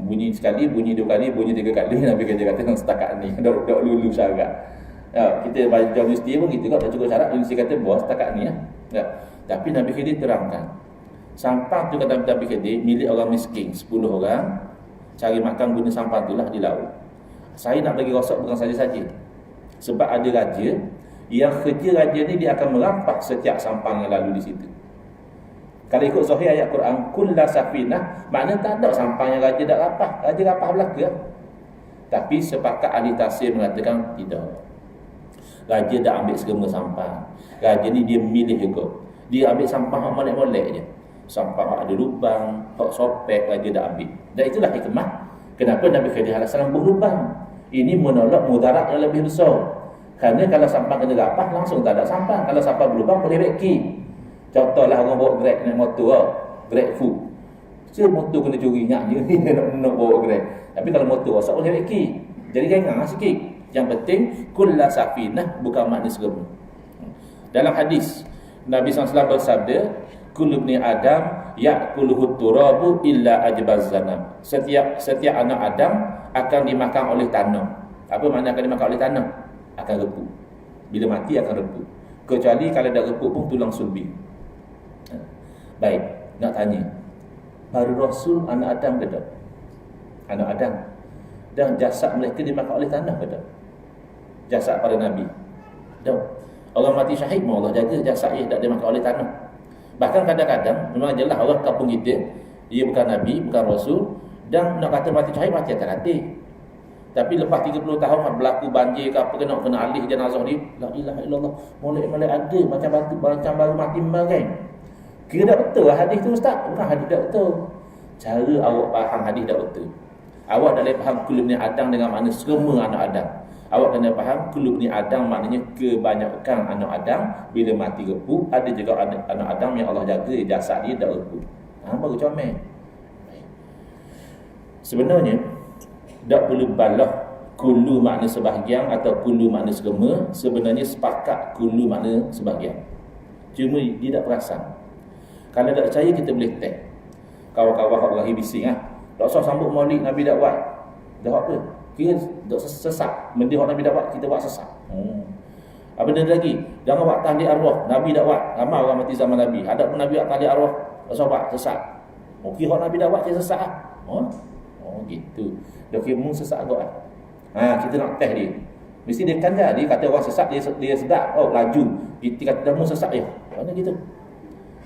Bunyi sekali, bunyi 2 kali, bunyi 3 kali. Nabi kata setakat ni dah lulu syarat. Kita belajar universiti pun gitu tak cukup syarat, universiti kata buat setakat ni ya. Tapi Nabi Khidir terangkan, sampang tu kata Nabi Khidir milik orang miskin, 10 orang cari makan guna sampang tu lah di laut. Saya nak bagi rosak bukan saja-saja, sebab ada raja yang kerja raja ni dia akan merampas setiap sampang yang lalu di situ. Kalau ikut sahih ayat Quran, kullu safinah, makna tak ada sampang yang raja tak rapah. Raja rapah belaka. Tapi sepakat ahli tafsir mengatakan tidak. Raja dah ambil semua sampang. Raja ni dia milih juga. Dia ambil sampang hak molek-molek je. Sampang hak ada lubang, hak sopek, raja dah ambil. Dan itulah hikmah kenapa Nabi Khidir AS berlubang. Ini menolak mudarat yang lebih besar. Kerana kalau sampang kena rapah, langsung tak ada sampang. Kalau sampang berlubang, boleh reki. Contohlah orang bawa Grab naik motor, Grab full. Motor kena curi, ingat je nak bawa Grab. Tapi kalau motor rosak, boleh reki. Jadi jangan sikit. Yang penting kullu safinah bukan makna serba. Dalam hadis Nabi SAW bersabda, kullu ibni Adam ya'kuluhu turabu illa ajbaz zanam. Setiap anak Adam akan dimakan oleh tanah. Apa makna akan dimakan oleh tanah? Akan repuk. Bila mati akan repuk. Kecuali kalau dah repuk pun tulang sulbi. Baik, nak tanya, para rasul anak Adam ke tak? Anak Adam. Dan jasad mereka dimakan oleh tanah ke tak? Jasad para Nabi. Tak. Orang mati syahid pun Allah jaga jasadnya tak dimakan oleh tanah. Bahkan kadang-kadang memang jelas orang kampung kita, dia bukan Nabi, bukan Rasul, dan nak kata mati syahid, mati atas hati. Tapi lepas 30 tahun berlaku banjir ke apa, kena alih jenazah dia, la ilaha illallah, molek-molek ada macam baru mati membagai. Kira tak betul hadis tu ustaz? Bukan hadis tak betul. Cara awak faham hadis tak betul. Awak tak boleh faham kullu ni Adam dengan makna semua anak Adam. Awak kena faham kullu ni Adam maknanya kebanyakan anak Adam bila mati repuk. Ada juga anak Adam yang Allah jaga jasad dia tak repuk. Baru comel. Sebenarnya tak perlu balah kullu makna sebahagian atau kullu makna semua. Sebenarnya sepakat kullu makna sebahagian. Cuma dia tak perasan. Kalau tak percaya kita boleh test. Kawan-kawan hak berakhir bising tak usah sambut maulid Nabi dak buat. Dah apa? Kira dak sesak. Benda hak Nabi dak buat kita buat sesak. Apa dia lagi? Jangan buat tahlil arwah. Nabi dak buat. Ramai orang mati zaman Nabi. Ada pun Nabi buat tahlil arwah. Sahabat sesat. Okey, hak Nabi dak buat dia sesat ah. Oh gitu. Dia kira mu sesat agak ah. Kita nak test dia. Mesti dia kan dia kata orang sesat dia sedap. Oh, laju. Kita kata mu sesat ya. Mana gitu?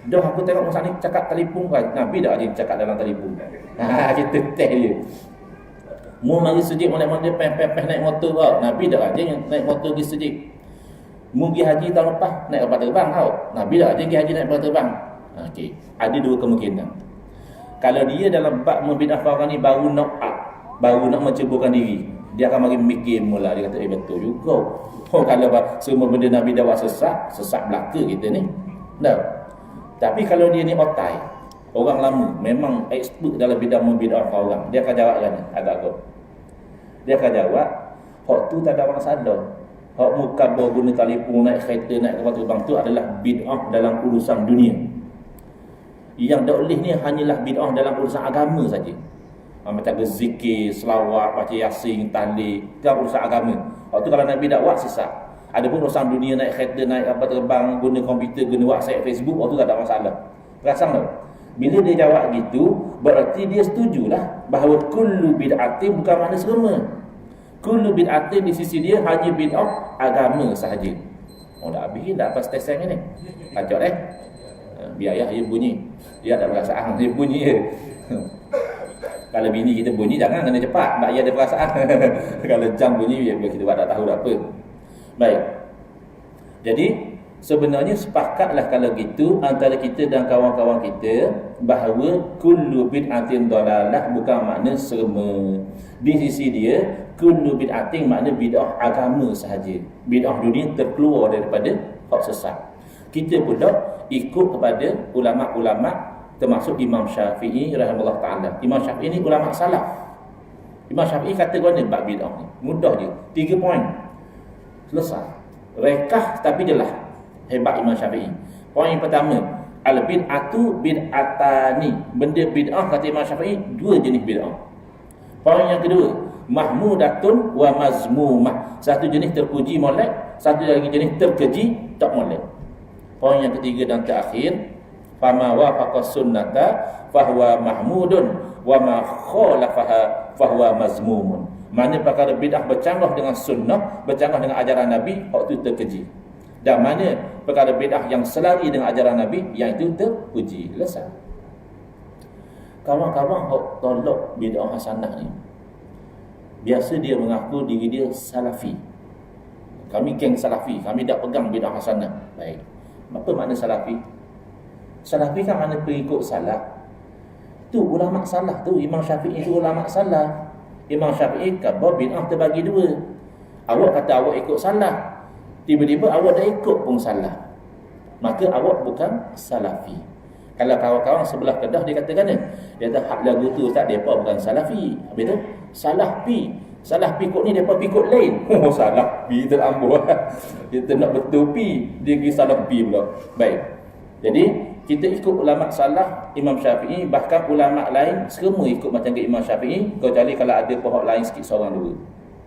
Dah aku tengok masa ni cakap telefon kan. Nabi dak ada cakap dalam telefon. Kita test dia. Mu mari sejik molek-molek peh naik motor kau. Nabi dak ada yang naik motor pergi sejik. Mu pergi haji tahun lepas naik kapal terbang kau. Nabi dak ada pergi haji naik kapal terbang. Okey. Ada dua kemungkinan. Kalau dia dalam bab membid'ahkan orang ni baru nak menceburkan diri, dia akan mari mikir mula. Dia kata betul juga. Kalau semua benda Nabi dah buat sesat belaka kita ni. Tak. Tapi kalau dia ni otai, orang lama memang expert dalam bidang membid'ahkan orang, dia akan jawab kan agak-agak. Dia akan jawab, hak tu tak ada masalah. Hak muka guna telefon, naik kereta, naik kapal terbang tu adalah bid'ah dalam urusan dunia. Yang tak boleh ni hanyalah bid'ah dalam urusan agama saja. Macam berzikir, selawat, baca yasin, tahlil, dalam urusan agama. Waktu kalau Nabi dak buat sesat. Ada pun urusan dunia, naik kereta, naik kapal terbang, guna komputer, guna WhatsApp, Facebook, waktu tak ada masalah. Perasan tak? Bila dia jawab gitu, berarti dia setujulah bahawa kullu bid'atin bukan makna serema. Kullu bid'atin di sisi dia hanya bid'ah agama sahaja. Dah habis dah pas test ni. Kacau biar ayah dia bunyi. Dia ada perasaan, dia bunyi je. Kalau bini kita bunyi jangan kena cepat, sebab dia ada perasaan. Kalau jam bunyi biar kita buat tak tahu dah apa. Baik. Jadi sebenarnya sepakatlah kalau gitu antara kita dan kawan-kawan kita bahawa kullu bid'atin dalalah bukan makna serema. Di sisi dia kullu bid'atin makna bid'ah agama sahaja. Bid'ah dunia terkeluar daripada hak sesat. Kita pula ikut kepada ulama-ulama termasuk Imam Syafi'i rahimahullah ta'ala. Imam Syafi'i ni ulama salaf. Imam Syafi'i kata guna bab bid'ah ni. Mudah je. 3 poin. Selesai. Rekah tapi jelas. Hebat Imam Syafi'i. Poin yang pertama, al-bid'atu bid'atani. Benda bid'ah kata Imam Syafi'i, 2 jenis bid'ah. Poin yang kedua, mahmudatun wa mazmumah. Satu jenis terpuji molek, satu lagi jenis terkeji tak molek. Poin yang ketiga dan terakhir, fama wafaqa sunnata fahuwa mahmudun wa ma khalafaha fahuwa mazmumun. Mana perkara bid'ah bercanggah dengan sunnah, bercanggah dengan ajaran Nabi, hak itu terkeji. Dan mana perkara bid'ah yang selari dengan ajaran Nabi, yang itu terpuji. Selesai. Kawan-kawan hak tolak bid'ah hasanah ni, biasa dia mengaku diri dia salafi. Kami geng salafi, kami tak pegang bid'ah hasanah. Baik. Apa makna salafi? Salafi kan makna pengikut salaf. Tu ulama salaf tu, Imam Syafi'i tu ulama salaf. Imam Syafi'i kata bid'ah terbagi 2. Awak kata awak ikut salaf, tiba-tiba awak dah ikut pun salaf, maka awak bukan salafi. Kalau kawan-kawan sebelah Kedah dia katakan dia kata hak lagu tu ustaz, depa bukan salafi. Habis tu salah pikut ni depa pikut lain. Oh salah pi terambur. Kita nak betul pi, dia pergi salah pi pula. Baik. Jadi kita ikut ulama salaf Imam Syafi'i, bahkan ulama lain semua ikut macam ke Imam Syafi'i, kecuali kalau ada pihak lain sikit seorang dua.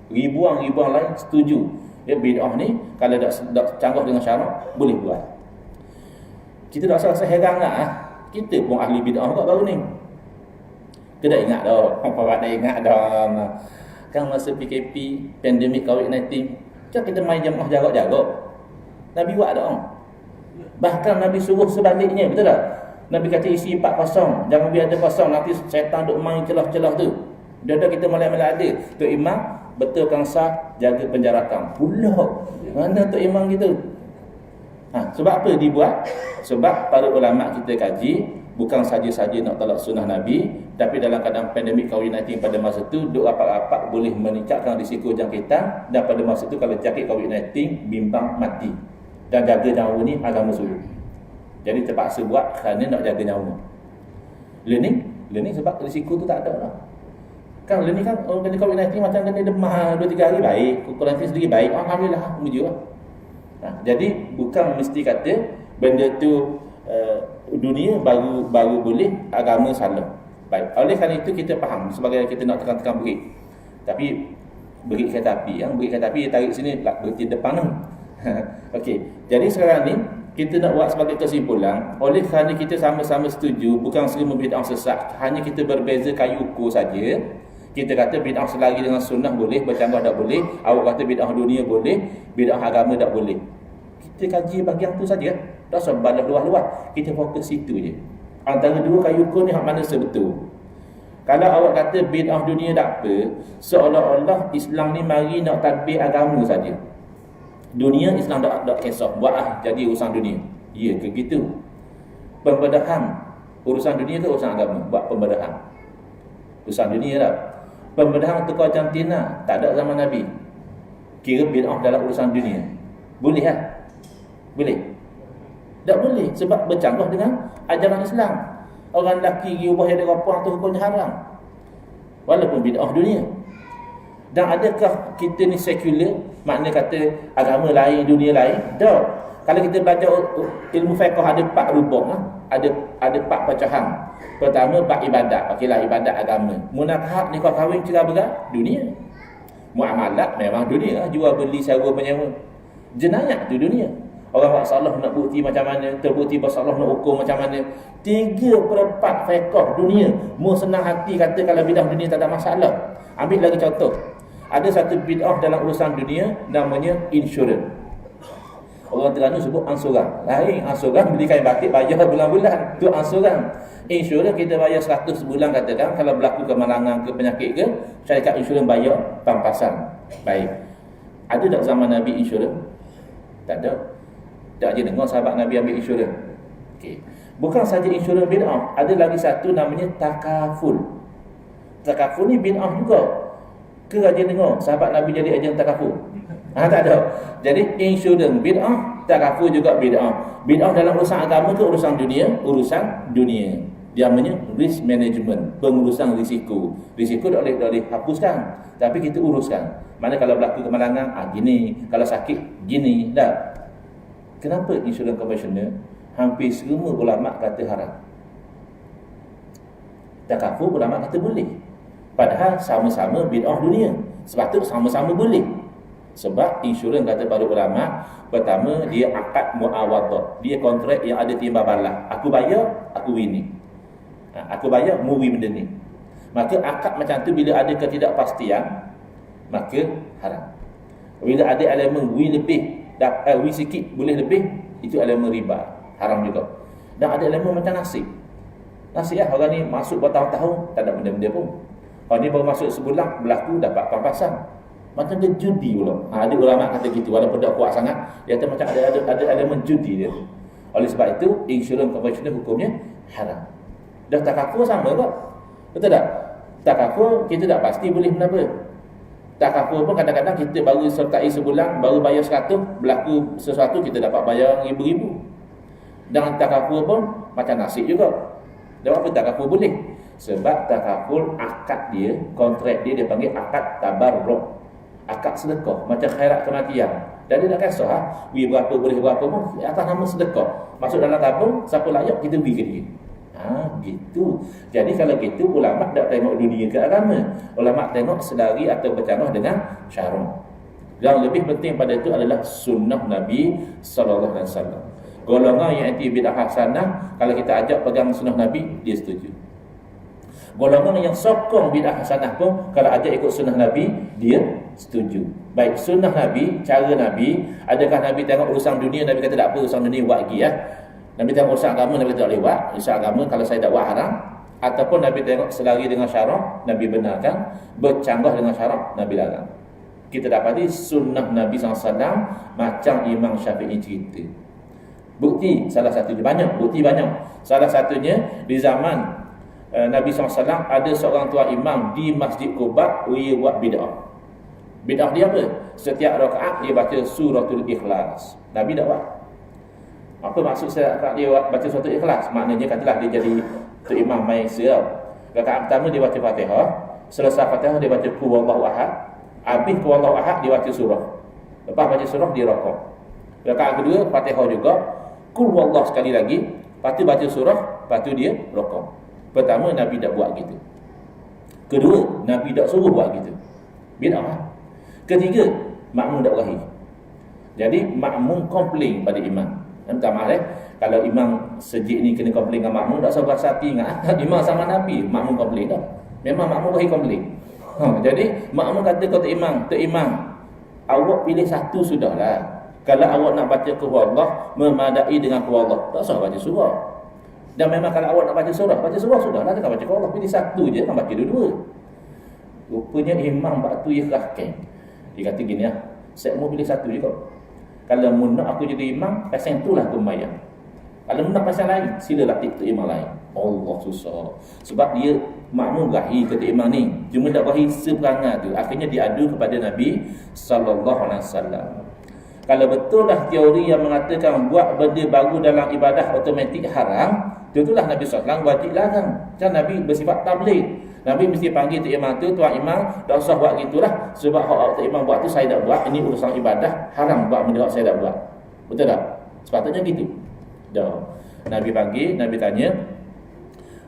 Ribuan lain setuju. Ya bid'ah ni kalau dak canggah dengan syarak boleh buat. Kita tak rasa heran lah. Kita pun ahli bid'ah kat baru ni. Kita dah ingat dah. Apa dah ingat dah. Kan masa PKP, pandemik COVID-19, macam kita main jemaah jarak-jarak. Nabi buat tak? Bahkan Nabi suruh sebaliknya, betul tak? Nabi kata isi 4 kosong, jangan biar ada kosong, nanti syaitan duk main celah-celah tu. Dah kita malai-malai ada. Tok Imam betulkan sah, jaga penjarakan. Pula mana Tok Imam gitu? Sebab apa dibuat? Sebab para ulama kita kaji, bukan saja-saja nak tolak sunnah Nabi, tapi dalam keadaan pandemik COVID-19 pada masa tu, duk rapat-rapat boleh meningkatkan risiko jangkitan, dan pada masa tu kalau jangkit COVID-19 bimbang mati. Dan jaga nyawa ni agama suruh. Jadi terpaksa buat kerana nak jaga nyawa. Learning sebab risiko tu tak ada lah. Kan learning kan orang kena COVID-19 macam kena demam 2-3 hari baik, kurantin sedikit baik, alhamdulillah, muji lah. Jadi bukan mesti kata benda tu dunia baru boleh, agama salah. Baik. Oleh kerana itu kita faham sebagai kita nak tekan-tekan berit. Tapi berit kereta api, berit kereta api dia tarik sini berhenti depan tu. Okey, jadi sekarang ni kita nak buat sebagai kesimpulan, oleh kerana kita sama-sama setuju bukan semua bid'ah sesat, hanya kita berbeza kayu ukur saja. Kita kata bid'ah selari dengan sunnah boleh, bercanggah tak boleh. Awak kata bid'ah dunia boleh, bid'ah agama tak boleh. Kita kaji bahagian tu saja. Tak usah balas luas-luas. Kita fokus situ je. Antara dua kayu ukur ni hak mana sebetul. Kalau awak kata bid'ah dunia tak apa, seolah-olah Islam ni mari nak tadbir agama saja. Dunia Islam tak kisah, buat jadi urusan dunia. Ya ke gitu? Pembedahan urusan dunia ke urusan agama? Buat pembedahan urusan dunia tak? Pembedahan tukar jantina tak ada zaman Nabi. Kira bid'ah dalam urusan dunia. Boleh tak? Boleh? Tak boleh sebab bercanggah dengan ajaran Islam. Orang lelaki pergi ubah jadi rapang tu hukumnya haram, walaupun bid'ah dunia. Dan adakah kita ni sekular, makna kata agama lain, dunia lain? Tak. Kalau kita belajar ilmu fiqh ada 4 rubung, ada 4 pecahan. Pertama bab ibadat, okeylah ibadat agama. Munakahat, nikah kahwin, cerai berai, dunia. Muamalat memang dunia, jual beli sewa menyewa. Jenayah tu dunia. Orang masalah nak bukti macam mana, terbukti masalah nak hukum macam mana. 3/4 fiqh dunia. Mu senang hati kata kalau bid'ah dunia tak ada masalah. Ambil lagi contoh. Ada satu bid'ah dalam urusan dunia namanya insurans. Orang Terengganu sebut ansuran. Lain ansuran beli kain batik bayar bulan-bulan. Tu ansuran. Insurans kita bayar 100 sebulan katakan, kalau berlaku kemalangan ke penyakit ke, syarikat insurans bayar pampasan. Baik. Ada tak zaman Nabi insurans? Tak ada. Tak je dengar sahabat Nabi ambil insurans. Okey. Bukan saja insurans bid'ah, ada lagi satu namanya takaful. Takaful ni bid'ah juga. Ke aja dengar sahabat Nabi jadi ejen takaful? Tak ada. Jadi insurans bid'ah, takaful juga bid'ah. Bid'ah dalam urusan agama ke urusan dunia? Urusan dunia. Dia namanya risk management, pengurusan risiko. Risiko tak boleh hapuskan, tapi kita uruskan. Mana kalau berlaku kemalangan, gini. Kalau sakit, gini. Tak. Kenapa insurans konvensional hampir semua ulama kata haram? Takaful ulama kata boleh. Padahal sama-sama bid'ah dunia. Sepatut sama-sama boleh. Sebab insurans kata para ulama, pertama dia akad muawadah. Dia kontrak yang ada timbal balas. Aku bayar, aku winning. Aku bayar, mu win benda ni. Maka akad macam tu bila ada ketidakpastian, maka haram. Bila ada elemen win lebih, win sikit boleh lebih, itu elemen riba, haram juga. Dan ada elemen macam nasib. Nasib lah, orang ni masuk bertahun-tahun tak ada benda-benda pun. Orang ni baru masuk sebulan, berlaku dapat pampasan. Macam dia judi pula. Ada ulama kata gitu, walaupun tak kuat sangat, dia kata macam ada elemen judi dia. Oleh sebab itu insurans konvensional hukumnya haram. Dah takaful sama tak? Betul tak? Takaful kita tak pasti boleh menapa. Takaful pun kadang-kadang kita baru sertai sebulan, baru bayar 100, berlaku sesuatu kita dapat bayar ribu-ribu. Dan takaful pun macam nasib juga. Dan apa takaful boleh? Sebab takaful akad dia, kontrak dia panggil akad tabarruk. Akad sedekah, macam khairat kematian. Dan dia tak kisah, berapa boleh berapa pun atas nama sedekah. Masuk dalam tabung, siapa layak kita beri ke dia. Gitu. Jadi kalau gitu ulama tak tengok dunia ke agama. Ulama tengok selari atau bercanggah dengan syarak. Yang lebih penting pada itu adalah sunnah Nabi sallallahu alaihi wasallam. Golongan yang anti bid'ah hasanah, kalau kita ajak pegang sunnah Nabi, dia setuju. Golongan yang sokong bid'ah hasanah pun, kalau ajak ikut sunnah Nabi, dia setuju. Baik sunnah Nabi, cara Nabi, adakah Nabi tengok urusan dunia, Nabi kata tak apa, urusan dunia buat lagi ya. Nabi tengok urusan agama, Nabi kata tak boleh buat. Urusan agama kalau saya tak buat haram. Ataupun Nabi tengok selari dengan syarak, Nabi benarkan. Bercanggah dengan syarak, Nabi larang. Kita dapati sunnah Nabi SAW macam Imam Syafi'i cerita. Bukti salah satunya, banyak, bukti banyak. Salah satunya di zaman Nabi SAW ada seorang tua imam di Masjid Quba, dia buat bid'ah. Bid'ah dia apa? Setiap rakaat dia baca suratul Ikhlas. Nabi tak buat. Apa maksud rakaat dia baca suratul Ikhlas? Maknanya katalah dia jadi tu imam main serap. Rakaat pertama dia baca Fatihah, selesai Fatihah dia baca Qul Huwallahu Ahad, habis Qul Huwallahu Ahad dia baca surah. Lepas baca surah dia rakaat. Rakaat kedua Fatihah juga, Qul Huwallahu sekali lagi, lepas tu baca surah, lepas tu dia rakaat. Pertama Nabi tak buat gitu. Kedua Nabi tak suruh buat gitu. Bid'ah. Ketiga makmum tak wahid. Jadi makmum komplain pada imam. Minta maaf kalau imam sejik ni kena komplain dengan makmum, tak sabar hati ingat imam sama Nabi, makmum komplain dah. Memang makmum bagi komplain. Jadi makmum kata kata imam, "Tok imam, awak pilih satu sudahlah. Kalau awak nak baca qul Allah, memadai dengan qul Allah. Tak usah baca surah. Dan memang kalau awak nak baca surah sudahlah, tak baca qul Allah. Pilih satu je, kan baca dua-dua." Rupanya imam waktu ikhlaskan. Dia kata gini lah, "Saya mau pilih satu je kau. Kalau mu nak aku jadi imam, pasal itulah aku bayar. Kalau mu nak pasal lain, silalah tik imam lain." Allah susah. Sebab dia makmum gahi kata imam ni, cuma tak gahi seperangai tu. Akhirnya diadu kepada Nabi sallallahu alaihi wasallam. Kalau betul dah teori yang mengatakan buat benda baru dalam ibadah automatik haram, itulah Nabi SAW wajib larang. Macam Nabi bersifat tabligh. Nabi mesti panggil tu imam tu, "Tuan imam, tak usah buat gitulah. Sebab hak tu imam buat tu saya tak buat. Ini urusan ibadah, haram buat benda saya tak buat." Betul tak? Sepatutnya gitu. Dah. Nabi panggil, Nabi tanya,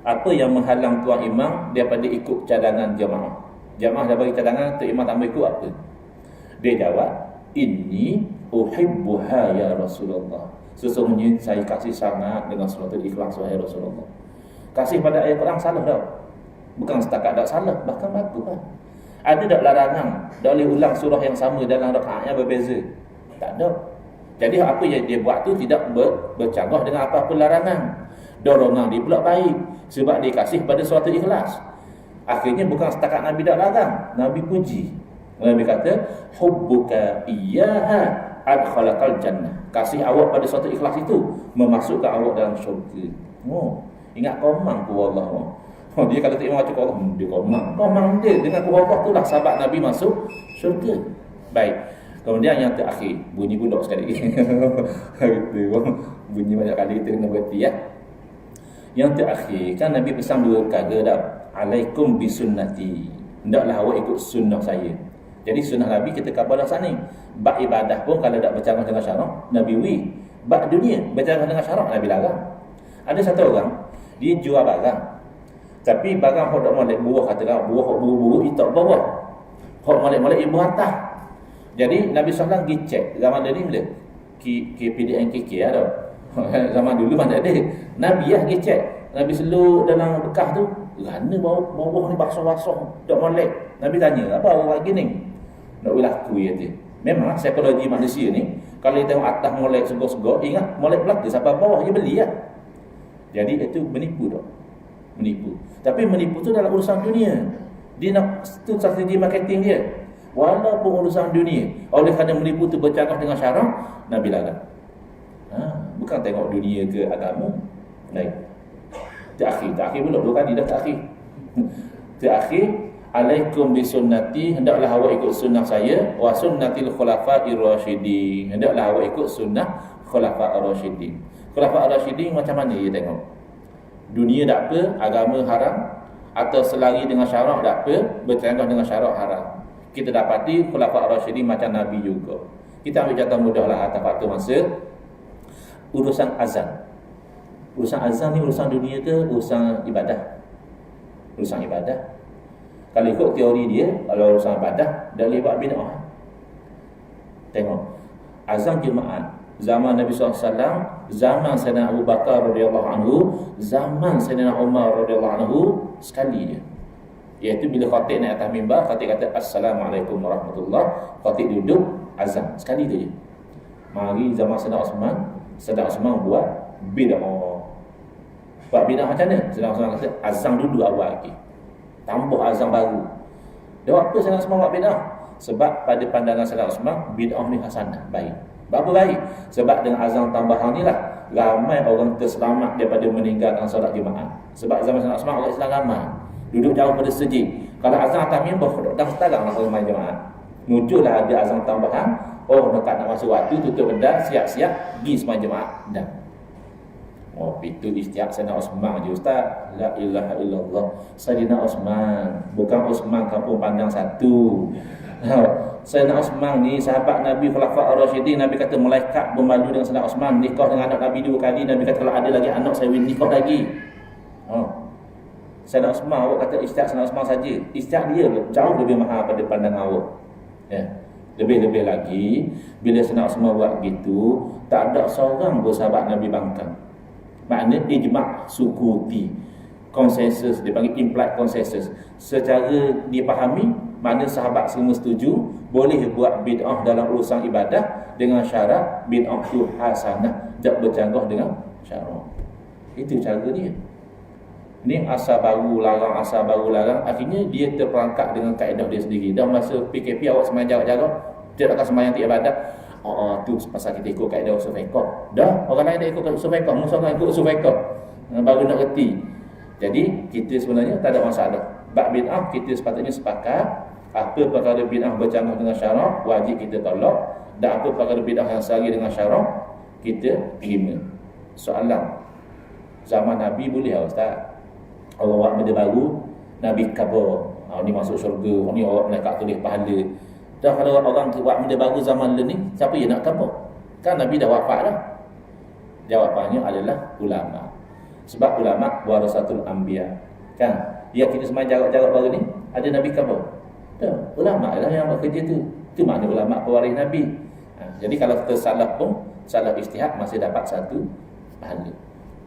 "Apa yang menghalang tuan imam daripada ikut cadangan jemaah?" Jemaah dah bagi cadangan, tu imam tak mau ikut apa? Dia jawab, "Inni uhibbuha ya Rasulullah." Sesungguhnya saya kasih sangat dengan suratul Ikhlas wahai Rasulullah. Kasih pada ayat Quran salah tak? Bukan setakat tak salah, bahkan bagus lah. Ada tak larangan tak boleh ulang surah yang sama dalam rakaat yang berbeza? Tak ada. Jadi apa yang dia buat tu tidak bercanggah dengan apa-apa larangan. Dorongan dia pula baik sebab dia kasih pada suratul Ikhlas. Akhirnya bukan setakat Nabi tak larang, Nabi puji. Nabi kata, "Hubbuka iyyaha adkhalakal jannah." Kasih awak pada suratul Ikhlas itu memasukkan awak dalam syurga. Ingat komang ku Allah. Dia kalau tak imam baca Allah, dia komang dia dengan ku Allah itulah sebab Nabi masuk syurga. Baik. Kemudian yang terakhir, bunyi budak sekali. Gitu. Bunyi banyak kali kita kena berhenti ya. Yang terakhir, kan Nabi pesan dua perkara dah. "Alaikum bisunnati." Hendaklah awak ikut sunnah saya. Jadi sunnah Nabi kita kabar sana. Bab ibadah pun kalau tak bercanggah dengan syarak, Nabi wi. Bab dunia bercanggah dengan syarak, Nabi larang. Ada satu orang, dia jual barang. Tapi barang hok dak molek buah, katakan buah hok buru-buru itu bawah. Hok molek-molek ibu atas. Jadi Nabi SAW pergi cek zaman dia ni bila KPDNKK ada. Zaman dulu mana ada. Nabi pergi cek. Nabi seluk dalam bekas tu, "Kerana bawah ni basah-basah, dak molek." Nabi tanya, "Apa awak gini?" Nak berlaku ya dia. Memang psikologi manusia ni, kalau dia tengok atas molek segor-segor, ingat molek belakang sampai bawah dia beli lah. Jadi itu menipu tak? Menipu. Tapi menipu tu dalam urusan dunia. Dia nak tu strategi marketing dia. Walaupun urusan dunia, oleh kerana menipu tu bercanggah dengan syarak, Nabi larang. Bukan tengok dunia ke agama. Baik. Terakhir pula dua kali dah terakhir. Terakhir, "Alaikum bisunnati." Hendaklah awak ikut sunnah saya, wa sunnatil khulafa'ir rasyidin. Hendaklah awak ikut sunnah khulafa'ir rasyidin. Khulafa'ir rasyidin macam mana dia tengok? Dunia tak apa, agama haram, atau selari dengan syarak tak apa, bercanggah dengan syarak haram. Kita dapati khulafa'ir rasyidin macam Nabi juga. Kita ambil contoh mudahlah atas waktu masa urusan azan. Urusan azan ni urusan dunia ke urusan ibadah? Urusan ibadah. Kalau ikut teori dia, kalau urusan ibadah, dah boleh buat bid'ah. Tengok, azan jemaat zaman Nabi SAW, zaman Sayyidina Abu Bakar radhiyallahu anhu, zaman Sayyidina Umar radhiyallahu anhu, sekali je. Iaitu bila khatib naik atas mimbar, khatib kata "Assalamualaikum warahmatullahi", khatib duduk, azan sekali tu je. Mari zaman Sayyidina Osman buat bid'ah. Buat bid'ah macam mana? Sayyidina Osman kata azan dulu awal lagi, tambah azan baru. Dia apa Sayyidina Osman buat bid'ah? Sebab pada pandangan Sayyidina Osman, bid'ah ni hasanah, baik. Berapa baik? Sebab dengan azan tambahan ni lah ramai orang terselamat daripada meninggalkan solat jemaah. Sebab zaman Sayyidina Osman orang Islam ramai, duduk jauh pada masjid. Kalau azan atas mimbar, dah setarang nak main jemaah. Muncullah ada azan tambahan. Oh, dekat nak masuk waktu, tutup benda, siap-siap pergi sembahyang jemaah. Dah. Itu istiak Sayyidina Osman je, Ustaz. La ilaha illallah. Sayyidina Osman, bukan Osman kampung pandang satu. Sayyidina Osman ni sahabat Nabi Khulafa' ar-Rasyidin. Nabi kata malaikat bermalu dengan Sayyidina Osman, nikah dengan anak Nabi 2 kali. Nabi kata kalau ada lagi anak saya nikah lagi. Sayyidina Osman, awak kata istiak Sayyidina Osman saja. Istiak dia jauh lebih mahal pada pandangan awak. Ya. Lebih-lebih lagi, bila senak semua buat gitu, tak ada seorang bersahabat Nabi bangkang. Maknanya ijma' sukuti, konsensus, dipanggil implied consensus. Secara dipahami, mana sahabat semua setuju boleh buat bid'ah dalam urusan ibadah dengan syarat bid'ah tu hasanah, tak bercanggah dengan syarak. Itu cara dia. Ni asal baru larang, akhirnya dia terperangkap dengan kaedah dia sendiri. Dah masa PKP awak sembahyang jarak-jarak, dia akan sembahyang tak ibadat. Tu pasal kita ikut kaedah usul fiqh. Dah, orang lain dah ikut usul fiqh, musuh orang ikut usul fiqh. Baru nak reti. Jadi kita sebenarnya tak ada masalah. Bab bid'ah kita sepatutnya sepakat, apa perkara bid'ah bercanggah dengan syarak wajib kita tolak, dan apa perkara bid'ah yang sari dengan syarak kita terima. Soalan, zaman Nabi boleh tak Ustaz? Orang buat benda baru, Nabi khabar, ni masuk syurga, ni orang malaikat tulis pahala. Dah kalau orang buat benda baru zaman ni, siapa yang nak khabar? Kan Nabi dah wafat dah. Jawapannya adalah ulama. Sebab ulama warasatul anbiya. Kan? Ya, kita sembahyang jarak-jarak baru ni, ada Nabi khabar. Dah, ulama lah yang buat kerja tu. Itu makna ulama pewaris Nabi. Jadi kalau kita salah pun, salah ijtihad masih dapat satu pahala.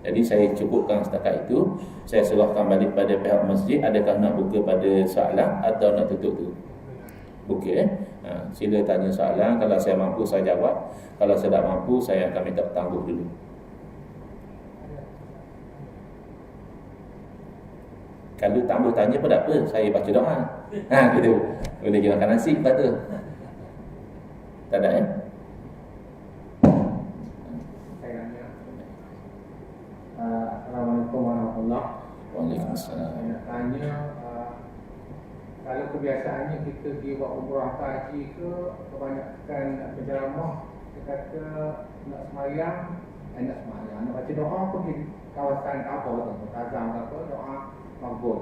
Jadi saya cukupkan setakat itu. Saya serahkan balik pada pihak masjid, adakah nak buka pada soalan atau nak tutup tu? Buka sila tanya soalan. Kalau saya mampu saya jawab. Kalau saya tak mampu, saya akan minta tangguh dulu. Kalau tak mampu tanya pun tak apa, saya baca doa. Gitu. Boleh je makan nasi lepas tu. Tak ada ya? Assalamualaikum warahmatullahi wabarakatuh. Waalaikumsalam. Saya nak tanya, kalau kebiasaannya kita pergi buat umrah ke haji ke, kebanyakan penceramah dia kata nak semayang, nak baca doa pun di kawasan apa tu, Tazam ke apa, doa makbul.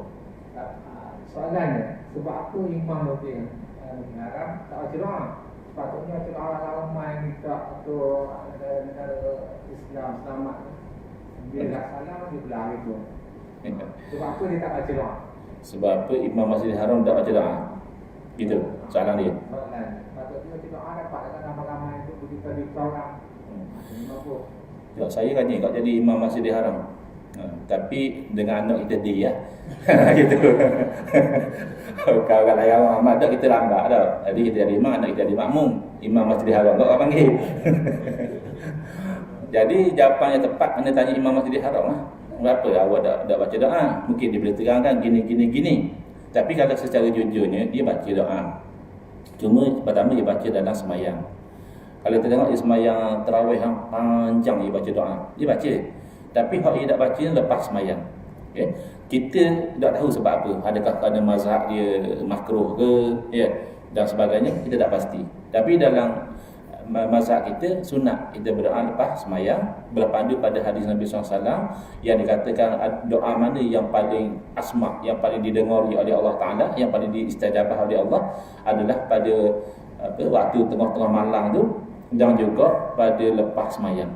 Soalannya, sebab apa imam lebih haram tak baca doa? Sepatutnya baca doa ramai minta untuk negara Islam selamat. Bila salam dia berlari tu. Sebab apa dia tak baca doa? Sebab apa Imam Masjidil Haram tak baca doa? Gitu soalan dia. Patutnya baca doa dapat dengan ramai-ramai itu begitu di orang. Ya, saya kan kau jadi Imam Masjidil Haram. Tapi dengan anak kita dia gitu. Kalau yang Muhammad dah kita lambat dah. Jadi kita jadi imam, anak kita jadi makmum. Imam Masjidil Haram kau panggil. Jadi jawapan yang tepat kena tanya Imam Masjidil Haram lah. Berapa awak dah baca doa? Mungkin dia boleh terangkan gini. Tapi kalau secara jujurnya dia baca doa. Cuma pertama dia baca dalam semayang. Kalau kita tengok dia semayang tarawih yang panjang dia baca doa. Dia baca. Tapi hak dia tak baca lepas semayang. Okay? Kita tak tahu sebab apa. Adakah kerana mazhab dia makruh ke, dan sebagainya, kita tak pasti. Tapi dalam mazhab kita sunat kita berdoa lepas semayang, berpandu pada hadis Nabi SAW yang dikatakan doa mana yang paling asma', yang paling didengari oleh Allah Ta'ala, yang paling diistajabah oleh Allah adalah pada waktu tengah-tengah malam tu, dan juga pada lepas semayang.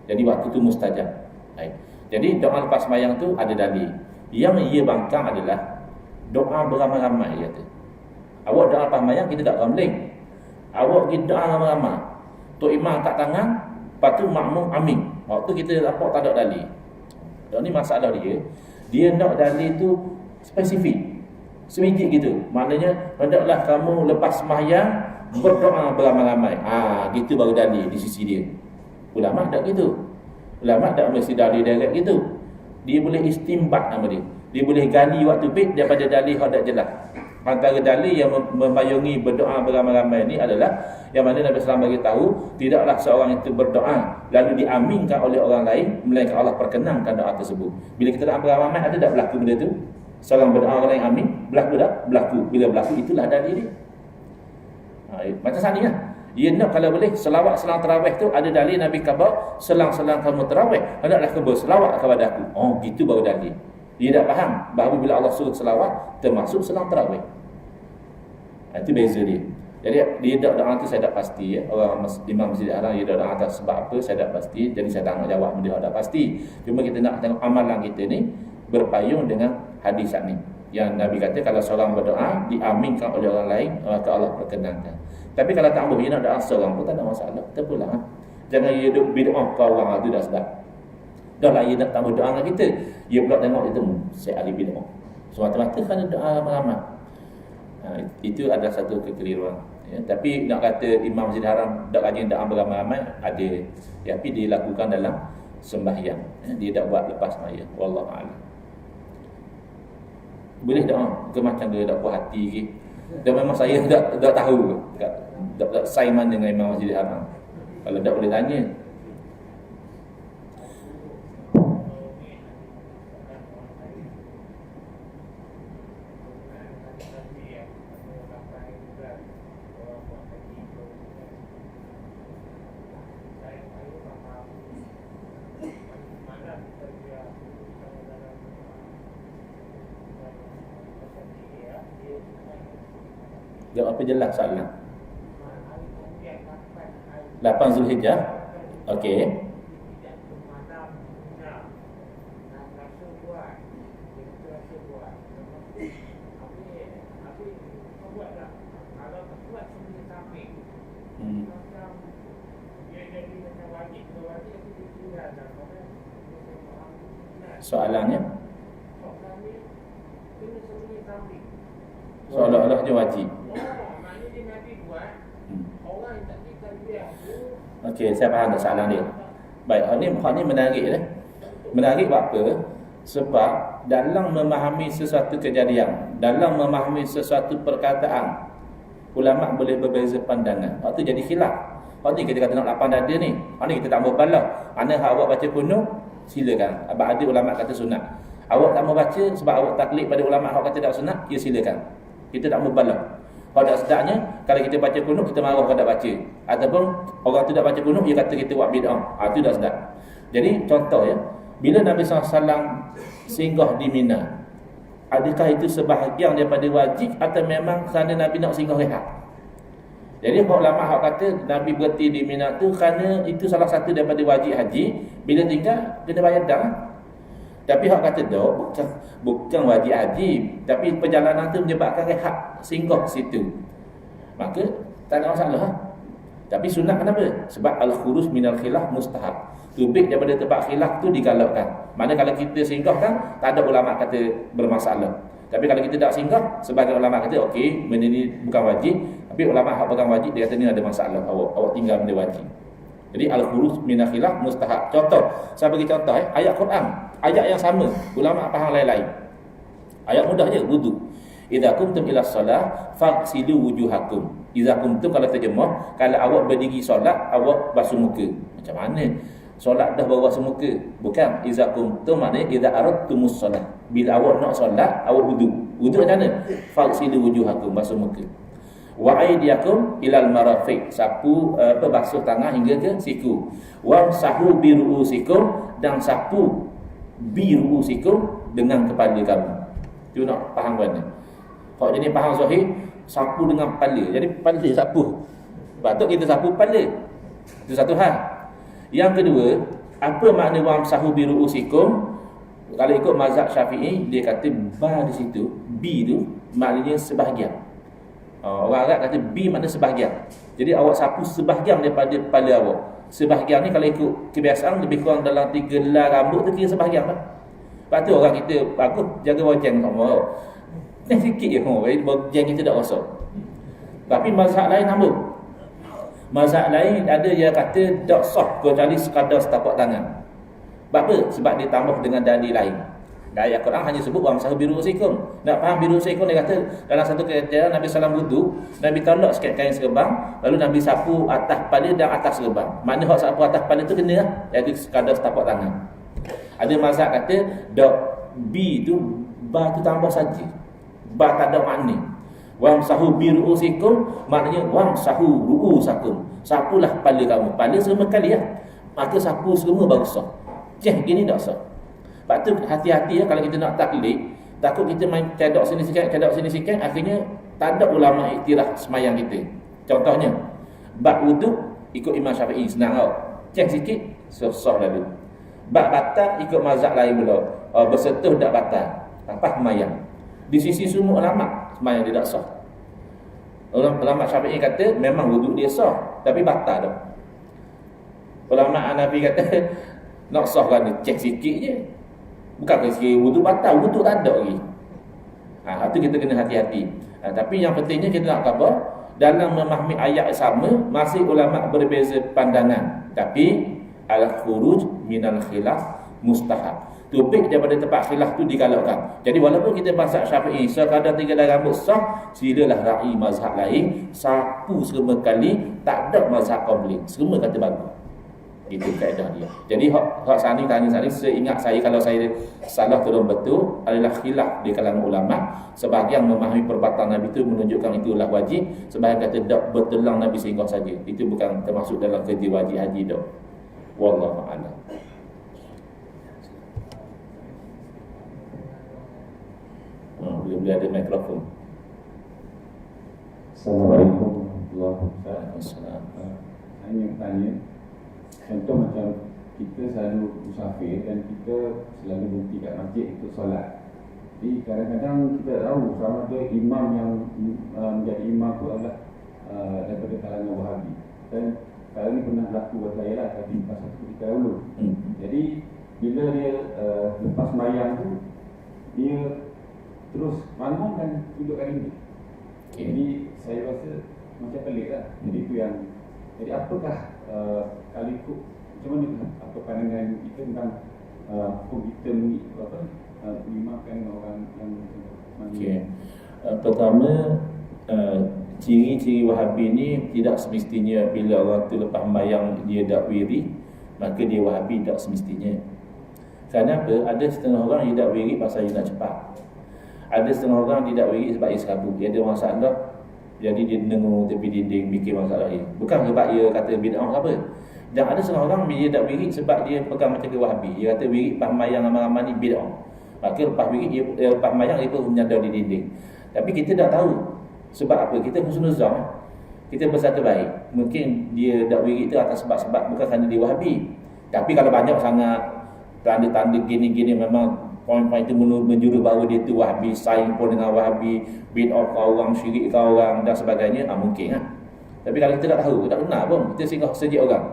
Jadi waktu tu mustajab. Baik. Jadi doa lepas semayang tu ada dalil. Yang ia bangkang adalah doa beramai-ramai kata. Awak doa lepas semayang kita tak gambling. Awak pergi doa ramai-ramai. Tok imam angkat tangan, lepas tu makmum amin. Waktu kita nampak tak ada dalil. Dan ni masalah dia. Dia nak dalil tu spesifik. Semijik gitu. Maknanya hendaklah kamu lepas sembahyang berdoa beramai-ramai. Gitu baru dalil di sisi dia. Ulama tak gitu. Ulama tak mesti dalil direct gitu. Dia boleh istimbat nama dia. Dia boleh gali waktu bit daripada dalil yang tak jelas. Antara dalil yang memayungi berdoa beramai-ramai ini adalah yang mana Nabi SAW bagi tahu tidaklah seorang itu berdoa lalu diaminkan oleh orang lain melainkan Allah perkenankan doa tersebut. Bila kita doa beramai-ramai ada tak berlaku benda tu? Seorang berdoa orang lain amin, berlaku tak? Berlaku. Bila berlaku itulah dalil dia. Macam sana lah. Ia nak kalau boleh selawat selang tarawih tu ada dalil Nabi khabar selang-selang kamu tarawih hendaklah kamu berselawat kepada aku. Gitu baru dalil. Dia tak faham bahawa bila Allah suruh selawat termasuk selang tarawih. Itu beza dia. Jadi dia doa tu saya tak pasti orang Imam Masjidil Haram dia doa atas sebab apa saya tak pasti. Jadi saya tak nak jawab benda tak pasti. Cuma kita nak tengok amalan kita ni berpayung dengan hadis ni. Yang Nabi kata kalau seorang berdoa diaminkan oleh orang lain, maka Allah perkenankan. Tapi kalau tak boleh nak doa seorang pun tak ada masalah. Kita pulang. Jangan dia duduk bid'ah kau orang tu dah sedap. Dah lah dia nak tambah doa dengan kita. Dia pula tengok itu saya ahli bid'ah. Semata-mata kerana doa ramai-ramai. Itu adalah satu kekeliruan. Ya, tapi nak kata Imam Masjid Haram tak rajin doa beramai-ramai ada. Ya, tapi dilakukan dalam sembahyang. Ya, dia tak buat lepas sembahyang. Wallahu a'lam. Boleh doa ke macam dia tak puas hati ke. Dan memang saya tak tahu tak saiman dengan Imam Masjid Haram. Kalau tak boleh tanya. Jawab apa jelas soalan. 8 Zulhijjah. Okey. Soalannya seolah-olah dia wajib. Okey, saya faham tak soalan dia. Baik, hal ni menarik dah. Menarik buat apa? Sebab dalam memahami sesuatu kejadian, dalam memahami sesuatu perkataan, ulama boleh berbeza pandangan. Waktu jadi khilaf. Waktu kita kata nak lapang dada ni, ni kita tak mau balah. Ana hak awak baca kuno, silakan. Abang ada ulama kata sunat. Awak tak mau baca sebab awak taklid pada ulama hak kata tak sunat, ya silakan. Kita tak mau balah. Kalau tak sedapnya, kalau kita baca kunut, kita marah kalau tak baca. Ataupun orang tu tak baca kunut, dia kata kita buat bid'ah. Itu tak sedap. Jadi contoh ya, bila Nabi SAW singgah di Mina, adakah itu sebahagian daripada wajib atau memang kerana Nabi nak singgah rehat? Jadi ulama hak kata Nabi berhenti di Mina tu kerana itu salah satu daripada wajib haji. Bila tinggal, kena bayar dah. Tapi hak kata bukan wajib haji, tapi perjalanan tu menyebabkan rehat singgah situ, maka tak ada masalah. Tapi sunat kenapa? Sebab al-khuruj minal khilaf mustahab. Tubik daripada tempat khilaf tu digalakkan. Mana kalau kita singgah kan, tak ada ulama kata bermasalah. Tapi kalau kita tak singgah, sebagai ulama kata okey, benda ni bukan wajib. Tapi ulama hak pegang wajib, dia kata ni ada masalah, awak tinggal benda wajib. Jadi al-khuruj minal khilaf mustahab. Contoh, saya bagi contoh ayat Quran. Ayat yang sama, ulama faham lain-lain. Ayat mudah je, wudu. Idza kumtum ila solah faghsilu wujuhakum. Idza kumtum, kalau terjemah, kalau awak berdiri solat, awak basuh muka. Macam mana? Solat dah baru basuh muka? Bukan. Idza kumtum maknanya idza aradtumus solah. Bila awak nak solat, awak wudu. Wudu macam mana? Faghsilu wujuhakum, basuh muka. Wa aydiyakum ilal marafiq, sapu basuh tangan hingga ke siku. Wa sahu bi ru'usikum, dan sapu bi ru'usikum, dengan kepala kamu. Tu nak faham kan? Kalau jadi faham zahir, sapu dengan kepala. Jadi kepala sapu. Patut kita sapu kepala. Itu satu hal. Yang kedua, apa makna wa sahu bi ru'usikum? Kalau ikut mazhab Syafi'i, dia kata ba di situ, bi tu maknanya sebahagian. Orang Arab kata bi makna sebahagian. Jadi awak sapu sebahagian daripada kepala awak. Sebahagian ni kalau ikut kebiasaan lebih kurang dalam 3 helai rambut tu kira sebahagian lah. Lepas tu orang kita bagus jaga wajang sama. Ni sikit je wajang kita tak rosak. Tapi mazhab lain tambah. Mazhab lain ada yang kata tak sah kecuali sekadar setapak tangan. Sebab apa? Sebab dia tambah dengan dalil lain. Ayat Quran hanya sebut wamsahu bi ru'usikum. Nak faham bi ru'usikum, dia kata dalam satu kejadian Nabi sallallahu wudu, Nabi tolak sikit kain serban, lalu Nabi sapu atas kepala dan atas serban. Makna hak sapu atas kepala tu kena lah, iaitu sekadar setapak tangan. Ada mazhab kata dak bi tu ba tu tambah saja. Ba tak ada makna. Wamsahu bi ru'usikum maknanya wamsahu ru'usakum. Sapulah kepala kamu. Kepala semua kali lah. Maka sapu semua baru sah. Gini tak sah. Sebab tu hati-hati ya, kalau kita nak taklid, takut kita main cadok sini sikit, akhirnya tak ada ulama iktiraf semayang kita. Contohnya, bab wudu ikut Imam Syafi'i, senang tau. Cek sikit, susah lalu. Bab batal ikut mazhab lain pula. Bersentuh tak batal, lepas semayang. Di sisi semua ulama sembahyang dia tak sah. Ulama Syafi'i kata memang wuduk dia sah, tapi batal dah. Ulama Hanafi kata nak sah kan cek sikit je. Bukan sikit wuduk batal, wuduk tak ada lagi. Itu kita kena hati-hati. Tapi yang pentingnya kita nak apa? Dalam memahami ayat sama masih ulama berbeza pandangan. Tapi al-khuruj minal khilaf mustahab. Tubik daripada tempat khilaf tu digalakkan. Jadi walaupun kita mazhab Syafi'i sekadar 3 dah rambut sah, silalah ra'i mazhab lain, sapu semua kali, tak ada mazhab qabli. Semua kata bagus. Itu kaedah dia. Jadi hak Sani tanya Sani, seingat saya kalau saya salah turun betul adalah khilaf di kalangan ulama. Sebahagian memahami perbuatan Nabi itu menunjukkan itulah wajib, sebahagian kata tak bertelang Nabi singgah saja. Itu bukan termasuk dalam kerja wajib haji dah. Wallahu a'lam. Boleh ada mikrofon. Assalamualaikum warahmatullahi wabarakatuh. Assalamualaikum. Saya ingin tanya, contoh macam kita selalu musafir dan kita selalu berhenti kat masjid untuk solat. Jadi kadang-kadang kita tahu sama ada imam yang menjadi imam tu adalah daripada kalangan Wahabi. Dan kali ni pernah berlaku buat saya lah, tapi pasal ketika dahulu. Jadi bila dia lepas sembahyang tu, dia terus bangun dan dudukkan ini. Jadi saya rasa macam pelik lah. Jadi itu yang, jadi apakah kalau ikut macam mana apa pandangan kita tentang kita mengimakan orang yang pertama, ciri-ciri Wahabi ni tidak semestinya bila orang tu lepas sembahyang dia tak wiri, maka dia Wahabi, tak semestinya. Kerana apa? Ada setengah orang yang tak wiri pasal dia nak cepat. Ada setengah orang tidak wiri sebab dia serabut. Dia ada masalah, jadi dia dengung tepi dinding bikin masalah dia. Bukan sebab dia kata bid'ah ke apa. Dan ada setengah orang dia tak wiri sebab dia pegang macam ke Wahabi. Dia kata wiri lepas sembahyang ramai-ramai ni bid'ah. Maka lepas wiri dia lepas sembahyang dia pun menyandar di dinding. Tapi kita tak tahu sebab apa. Kita husnuzan, kita bersangka baik. Mungkin dia tak wiri itu atas sebab-sebab bukan kerana dia Wahabi. Tapi kalau banyak sangat tanda-tanda gini-gini memang poin-poin itu menjuru bahawa dia tu Wahabi, saing pun dengan Wahabi, bid'ah kau orang, syirik kau orang dan sebagainya, mungkin lah. Tapi kalau kita tak tahu, tak kenal pun, kita singgah sejak orang,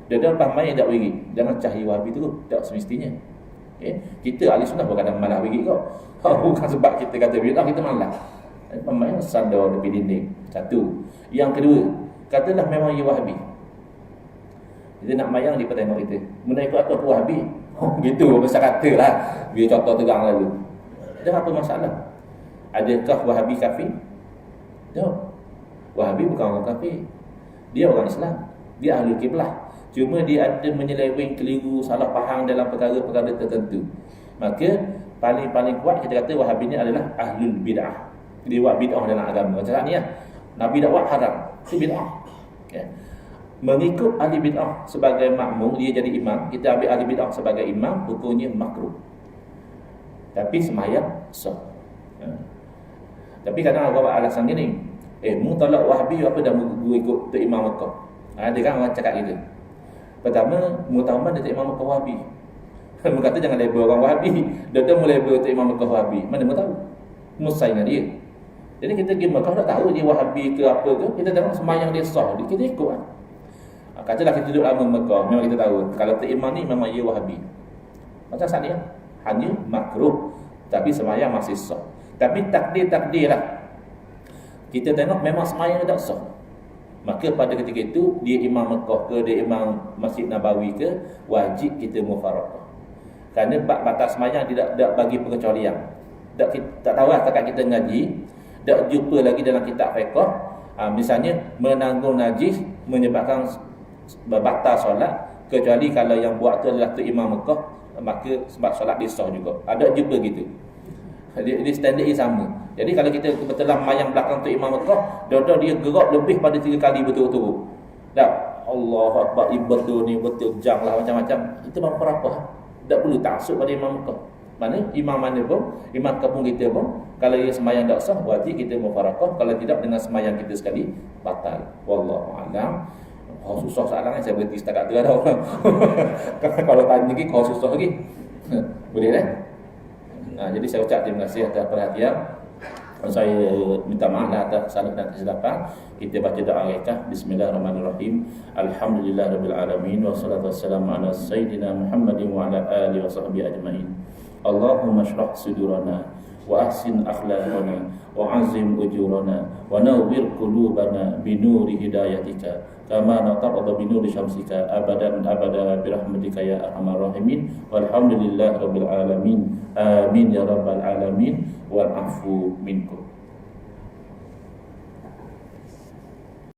dia dah paham tak wiri, jangan cahaya Wahabi tu, tak semestinya. Kita ahli sunnah bukan kadang malah wiri kau. Bukan sebab kita kata bid'ah kita malah. Pemain sadar tepi dinding. Satu. Yang kedua, katalah memang ia Wahabi. Kita nak mayang dia tengok kita. Benda ikut apa Wahabi? Gitu besar kata lah. Biar contoh tegang lalu. Dah apa masalah? Adakah Wahabi kafir? Tak. Wahabi bukan orang kafir. Dia orang Islam. Dia ahli kiblah. Cuma dia ada menyeleweng, keliru, salah faham dalam perkara-perkara tertentu. Maka paling-paling kuat kita kata Wahabi ni adalah ahlul bid'ah. Dia buat bid'ah dalam agama. Macam ni lah. Nabi dakwah haram. Itu bid'ah. Okay. Mengikut ahli bid'ah sebagai makmum, dia jadi imam. Kita ambil ahli bid'ah sebagai imam, hukumnya makruh. Tapi sembahyang sah. Tapi kadang orang buat alasan gini, mu tolak Wahabi apa dah mu ikut Tok Imam Mekah. Ada kan orang cakap gitu. Pertama, mu tahu mana Tok Imam Mekah Wahabi? Mu kata jangan label orang Wahabi. Dia mu label Tok Imam Mekah Wahabi. Mana mu tahu? Mu saing dengan dia. Jadi kita pergi Mekah tak tahu dia Wahabi ke apa ke, kita tengok sembahyang dia sah, kita ikut kan. Katalah kita duduk lama Mekah, memang kita tahu kalau Tok Imam ni memang dia Wahabi. Macam saat ni hanya makruh, tapi sembahyang masih sah. Tapi takdir lah. Kita tengok memang sembahyang tak sah. Maka pada ketika itu dia imam Mekah ke, dia imam Masjid Nabawi ke, wajib kita mufaraqah. Kerana batas sembahyang tidak bagi pengecualian. Tak tahu lah setakat kita ngaji, tak jumpa lagi dalam kitab fiqh. Misalnya menanggung najis menyebabkan batal solat, kecuali kalau yang buat tu adalah Tok Imam Mekah, maka sebab solat dia sah juga. Ada jumpa gitu. Dia standard dia sama. Jadi kalau kita kebetulan mayang belakang Tok Imam Mekah, dia gerak lebih pada 3 kali betul-betul. Tak, Allahu Akbar, betul ni betul jang lah macam-macam. Itu bang apa? Tak perlu taksub pada Imam Mekah. Mana imam mana pun, imam kampung kita pun, kalau dia sembahyang tak sah, wajib kita mufaraqah. Kalau tidak, dengan sembahyang kita sekali batal. Wallahu a'lam. Susah soalan saya berhenti setakat tu ada orang. Kalau tanya lagi susah lagi. Boleh kan? Jadi saya ucap terima kasih atas perhatian. Saya minta maaf lah atas salah dan kesilapan. Kita baca doa rekah. Bismillahirrahmanirrahim. Alhamdulillahirabbil alamin wassalatu wassalamu ala sayyidina Muhammadin wa ala alihi washabbihi ajmain. Allahumma shrah sudurana wa ahsin akhlaqana wa azim ujurana wa nawwir qulubana bi nuri hidayatika kama nataqadha bi nuri syamsika abadan abada bi rahmatika ya arhamar rahimin. Walhamdulillahirabbil alamin. Amin ya rabbal alamin. Wal afu minkum.